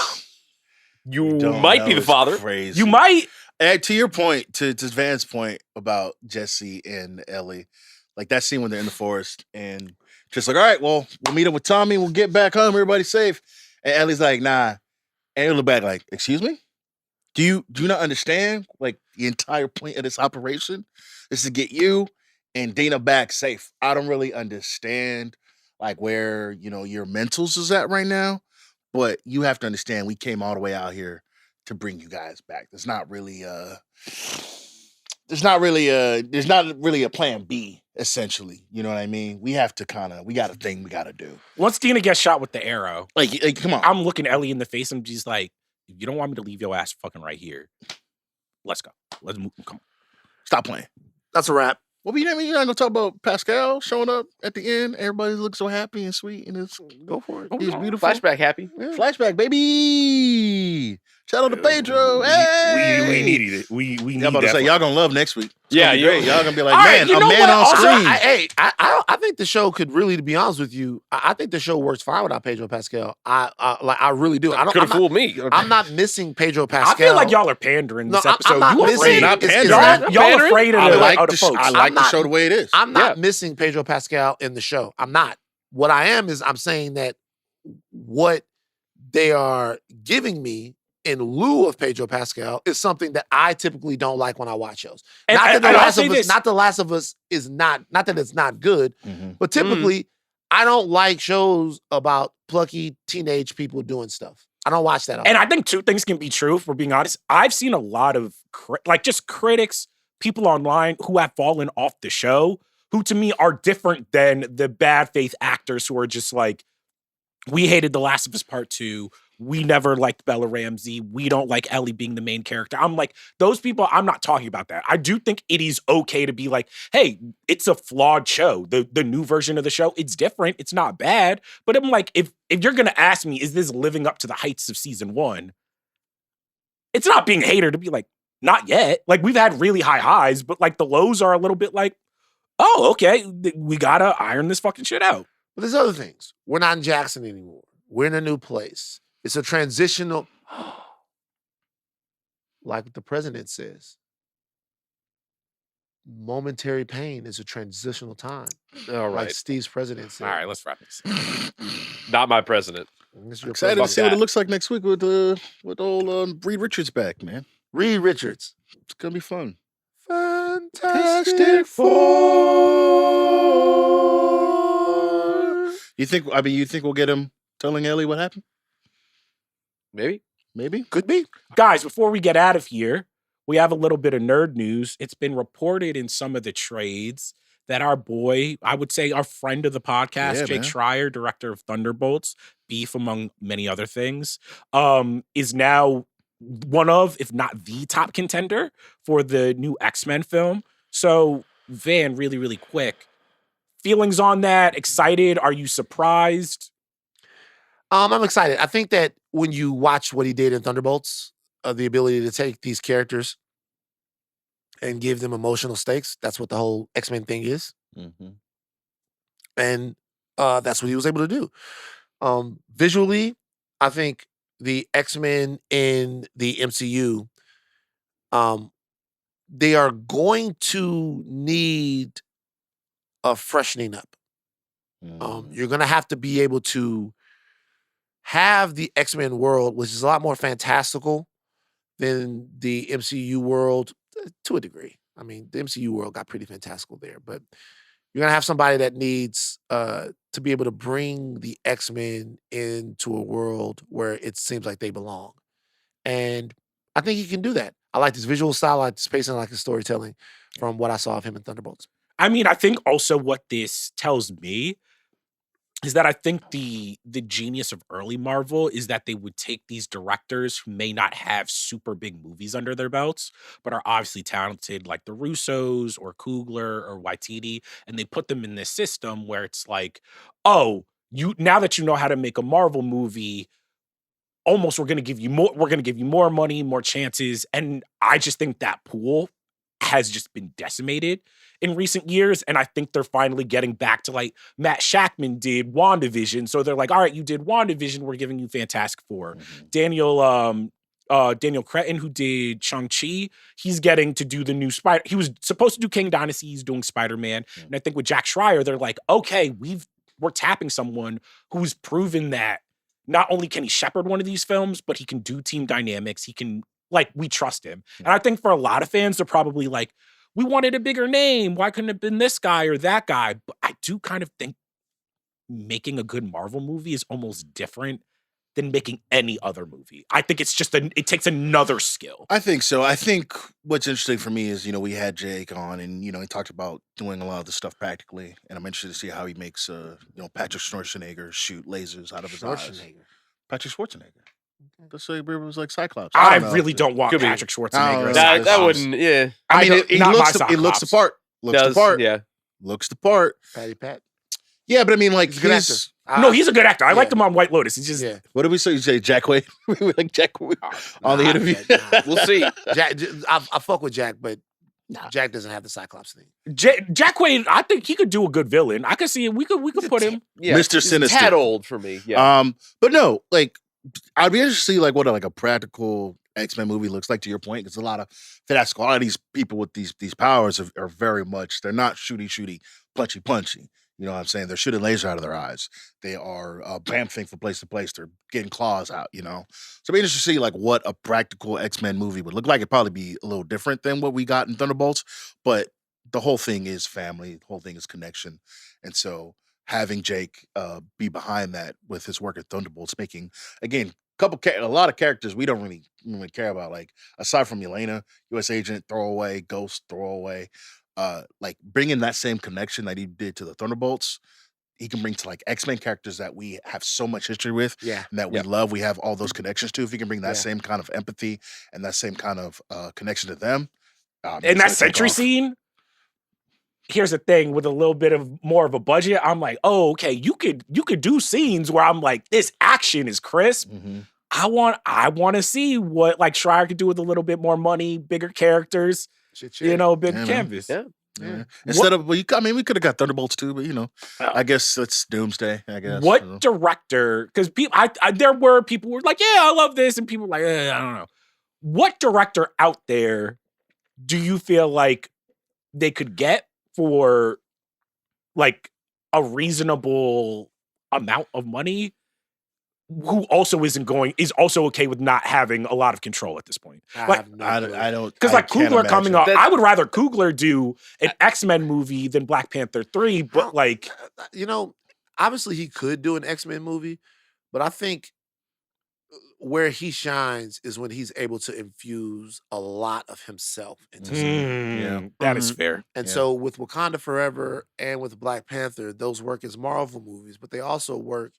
You Don't might know, be the it's father. Crazy. You might. And to your point, to Van's point about Jesse and Ellie, like that scene when they're in the forest and just like, all right, well, we'll meet up with Tommy. We'll get back home. Everybody's safe. And Ellie's like, nah. And he'll look back like, excuse me? Do you not understand like the entire point of this operation is to get you and Dina back safe? I don't really understand like where, your mentals is at right now, but you have to understand we came all the way out here to bring you guys back. There's not really a plan B, essentially. You know what I mean? We have to we got a thing we got to do. Once Dina gets shot with the arrow, Like come on. I'm looking Ellie in the face. I'm just like, if you don't want me to leave your ass fucking right here, let's go. Let's move. Come on. Stop playing. That's a wrap. Well, you're not gonna talk about Pascal showing up at the end. Everybody looks so happy and sweet, and it's Go for it. he's beautiful. Flashback happy. Yeah. Flashback, baby. Shout out to Pedro. Hey, We needed it. We need I'm about to that. say y'all gonna love next week. It's Yeah, gonna be you- great. Y'all gonna be like, All right, man, you a know man what? on Also, screen. I think the show could really, to be honest with you, I think the show works fine without Pedro Pascal. I really do. Could have fooled me. I'm not missing Pedro I Pascal. feel like y'all are pandering this No, I'm episode. not You missing- afraid? Not it's- pandering. it's Y'all Pandering? afraid of I the, like of the the folks. I like I'm the not- show the way it is. I'm not Yeah. missing Pedro Pascal in the show. I'm not. What I am is I'm saying that what they are giving me in lieu of Pedro Pascal is something that I typically don't like when I watch shows. And Not that I'll The Last say of Us, this. not The Last of Us is not that it's not good, Mhm. but typically I don't like shows about plucky teenage people doing stuff. I don't watch that. And I think two things can be true, if we're being honest. I've seen a lot of just critics, people online who have fallen off the show, who to me are different than the bad faith actors who are just like, we hated The Last of Us Part 2. We never liked Bella Ramsey. We don't like Ellie being the main character. I'm like, those people, I'm not talking about that. I do think it is okay to be like, hey, it's a flawed show. The new version of the show, it's different. It's not bad. But I'm like, if you're going to ask me, is this living up to the heights of season 1? It's not being a hater to be like, not yet. Like, we've had really high highs, but like the lows are a little bit like, oh, okay, we got to iron this fucking shit out. But there's other things. We're not in Jackson anymore. We're in a new place. It's a transitional, like the president says, momentary pain is a transitional time. All Like right. Steve's president said. All right, let's wrap this. Not my president. This is your Excited to president. see what that. it looks like next week with old Reed Richards back, man. Reed Richards. It's gonna be fun. Fantastic Fantastic Four. You think? I mean, you think we'll get him telling Ellie what happened? Maybe. Maybe. Could be. Guys, before we get out of here, we have a little bit of nerd news. It's been reported in some of the trades that our boy, I would say our friend of the podcast, Yeah, Jake man. Schreier, director of Thunderbolts, Beef among many other things, is now one of, if not the top contender for the new X-Men film. So, Van, really, really quick, feelings on that? Excited? Are you surprised? I'm excited. I think that when you watch what he did in Thunderbolts, the ability to take these characters and give them emotional stakes, that's what the whole X-Men thing is. Mm-hmm. And that's what he was able to do. Visually, I think the X-Men in the MCU, they are going to need a freshening up. You're going to have to be able to have the X-Men world, which is a lot more fantastical than the MCU world to a degree. I mean, the MCU world got pretty fantastical there, but you're going to have somebody that needs to be able to bring the X-Men into a world where it seems like they belong. And I think he can do that. I like his visual style, I like his pacing, I like his storytelling from what I saw of him in Thunderbolts. I mean, I think also what this tells me is that I think the genius of early Marvel is that they would take these directors who may not have super big movies under their belts, but are obviously talented, like the Russos or Coogler or Waititi, and they put them in this system where it's like, oh, now that you know how to make a Marvel movie, almost we're going to give you more money, more chances, and I just think that pool has just been decimated in recent years. And I think they're finally getting back to like Matt Shackman did WandaVision. So they're like, all right, you did WandaVision, we're giving you Fantastic Four. Mm-hmm. Daniel Cretton, who did Shang-Chi, he's getting to do the new Spider. He was supposed to do King Dynasty, he's doing Spider-Man. Mm-hmm. And I think with Jack Schreier, they're like, okay, we're tapping someone who's proven that not only can he shepherd one of these films, but he can do team dynamics. He can, like, we trust him. And I think for a lot of fans, they're probably like, we wanted a bigger name. Why couldn't it have been this guy or that guy? But I do kind of think making a good Marvel movie is almost different than making any other movie. I think it's just it takes another skill. I think so. I think what's interesting for me is, we had Jake on and, he talked about doing a lot of the stuff practically. And I'm interested to see how he makes, Patrick Schwarzenegger shoot lasers out of his eyes. Patrick Schwarzenegger. Let's say it was like Cyclops. I don't know. really don't want Could be. Patrick Schwarzenegger. as That Cyclops. wouldn't, yeah. I mean, don't- it not looks my it looks the Cyclops. part. Looks the part. Yeah. Looks the part. Patty Pat. Yeah, but I mean, like, He's a good actor. No, he's a good actor. I yeah. liked him on White Lotus. It's just Yeah. What did we say? You say Jack Wade? We were like Jack Wade on the interview. We'll see. Jack, I fuck with Jack, but Jack doesn't have the Cyclops thing. Jack Quaid. I think he could do a good villain. I could see it. We could put him. Yeah. Mr. He's a Sinister. tad old for me. Yeah. But no, like, I'd be interested to see like what a practical X-Men movie looks like, to your point, because a lot of fantastical, a lot of these people with these powers are very much, they're not shooty, punchy. You know what I'm saying? They're shooting laser out of their eyes. They are bamfing from place to place. They're getting claws out, So it'd be interesting to see like what a practical X-Men movie would look like. It'd probably be a little different than what we got in Thunderbolts, but the whole thing is family. The whole thing is connection. And so having Jake be behind that with his work at Thunderbolts, making, again, a lot of characters we don't really care about, like aside from Yelena, U.S. Agent, throwaway, Ghost, throwaway, like bringing that same connection that he did to the Thunderbolts, he can bring to like X-Men characters that we have so much history with, Yeah. and that we love. We have all those connections to. If he can bring that Yeah. same kind of empathy and that same kind of connection to them, In that Sentry scene, here's the thing, with a little bit of more of a budget, I'm like, oh, okay, you could do scenes where I'm like, this action is crisp. Mm-hmm. I want to see what like Schreier could do with a little bit more money, bigger characters, bigger Yeah, canvas. Yeah. Yeah. Instead of, we could have got Thunderbolts too, but I guess that's Doomsday. I guess. What director? Because people, there were people who were like, yeah, I love this, and people were like, I don't know. What director out there do you feel like they could get for like a reasonable amount of money, who also is also okay with not having a lot of control at this point? I don't, because like can't Coogler coming imagine. up, I would rather Coogler do an X-Men movie than Black Panther 3, but like, obviously he could do an X-Men movie, but I think where he shines is when he's able to infuse a lot of himself into something. Yeah. That is fair. And Yeah. so with Wakanda Forever and with Black Panther, those work as Marvel movies, but they also work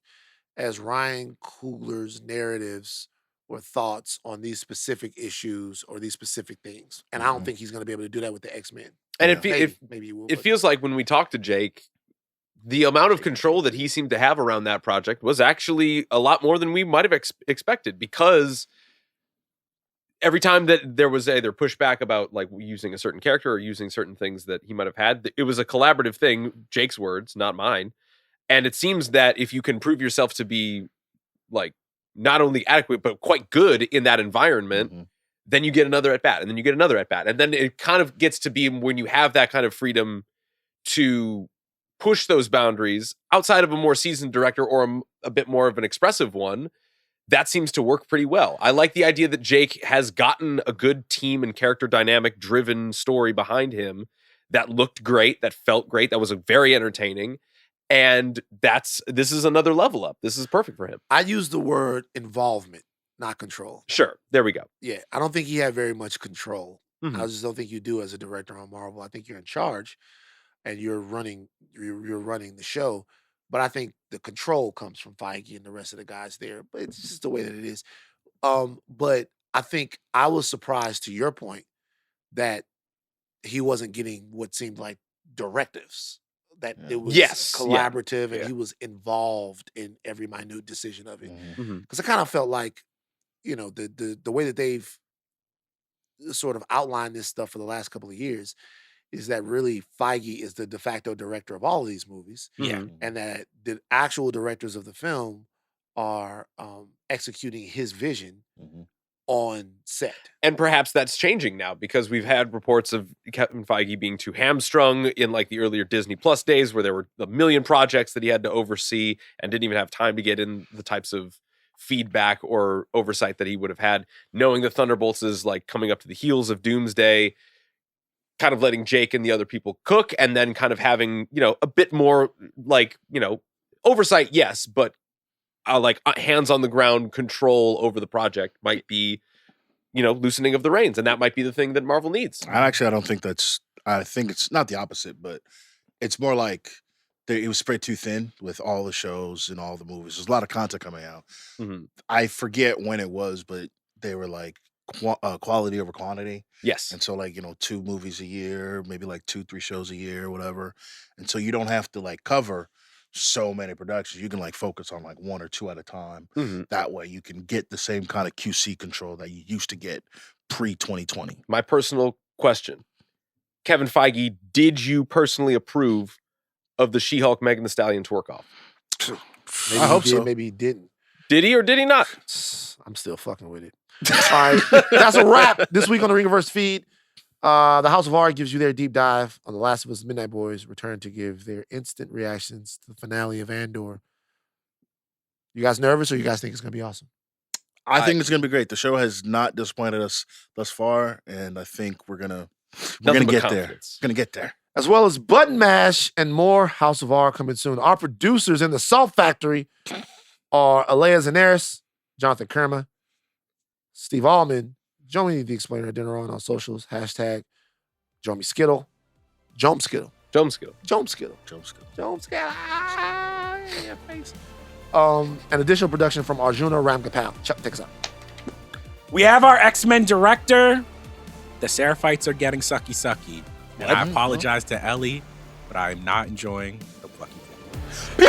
as Ryan Coogler's narratives or thoughts on these specific issues or these specific things. And I don't think he's going to be able to do that with the X-Men. And Maybe he will. it but- feels like when we talked to Jake, the amount of control that he seemed to have around that project was actually a lot more than we might have expected, because every time that there was either pushback about like using a certain character or using certain things that he might have had, it was a collaborative thing, Jake's words, not mine. And it seems that if you can prove yourself to be like not only adequate, but quite good in that environment, then you get another at bat, and then you get another at bat. And then it kind of gets to be when you have that kind of freedom to push those boundaries outside of a more seasoned director or a bit more of an expressive one, that seems to work pretty well. I like the idea that Jake has gotten a good team and character dynamic driven story behind him that looked great, that felt great, that was very entertaining. And this is another level up. This is perfect for him. I use the word involvement, not control. Sure. There we go. Yeah, I don't think he had very much control. Mhm. I just don't think you do as a director on Marvel. I think you're in charge and you're running the show. But I think the control comes from Feige and the rest of the guys there. But it's just the way that it is. But I think I was surprised, to your point, that he wasn't getting what seemed like directives. That it was collaborative and he was involved in every minute decision of it. Because I kind of felt like, you know, the way that they've sort of outlined this stuff for the last couple of years is that really Feige is the de facto director of all of these movies. Yeah. And that the actual directors of the film are executing his vision on set. And perhaps that's changing now, because we've had reports of Kevin Feige being too hamstrung in like the earlier Disney Plus days, where there were a million projects that he had to oversee and didn't even have time to get in the types of feedback or oversight that he would have had, knowing the Thunderbolts is like coming up to the heels of Doomsday, kind of letting Jake and the other people cook, and then kind of having, you know, a bit more like, you know, oversight, yes, but like hands on the ground control over the project might be, you know, loosening of the reins. And that might be the thing that Marvel needs. I don't think I think it's not the opposite, but it's more like it was spread too thin with all the shows and all the movies. There's a lot of content coming out. I forget when it was, but they were like quality over quantity. Yes. And so like, you know, 2 movies a year, maybe like 2-3 shows a year, whatever. And so you don't have to like cover so many productions. You can like focus on like 1 or 2 at a time. That way you can get the same kind of QC control that you used to get pre-2020. My personal question, Kevin Feige, did you personally approve of the She-Hulk Megan Thee Stallion twerk off? Maybe I hope he did, so. maybe he didn't. Did he or did he not? I'm still fucking with it. All right, that's a wrap this week on the Ringerverse feed. The House of Art gives you their deep dive on The Last of Us. Midnight Boys return to give their instant reactions to the finale of Andor. You guys nervous, or you guys think it's going to be awesome? I think it's going to be great. The show has not disappointed us thus far, and I think we're going to Nothing but get there. confidence. Going to get there. As well as Button Mash and more House of R coming soon. Our producers in the Salt Factory are Aleya Zenieris, Jonathan Kermah, Steve Ahlman, Jomi the Explainer, Adeniran on socials, # Jomi Skittle, Jom Skittle, Jom Skittle. Jom Skittle, Joe Skittle. Jom Skittle. Ah, yeah, face. An additional production from Arjuna Ramgopal. Chuck, take us out. We have our X-Men director. The Seraphites are getting sucky. And I apologize to Ellie, but I am not enjoying the plucky thing.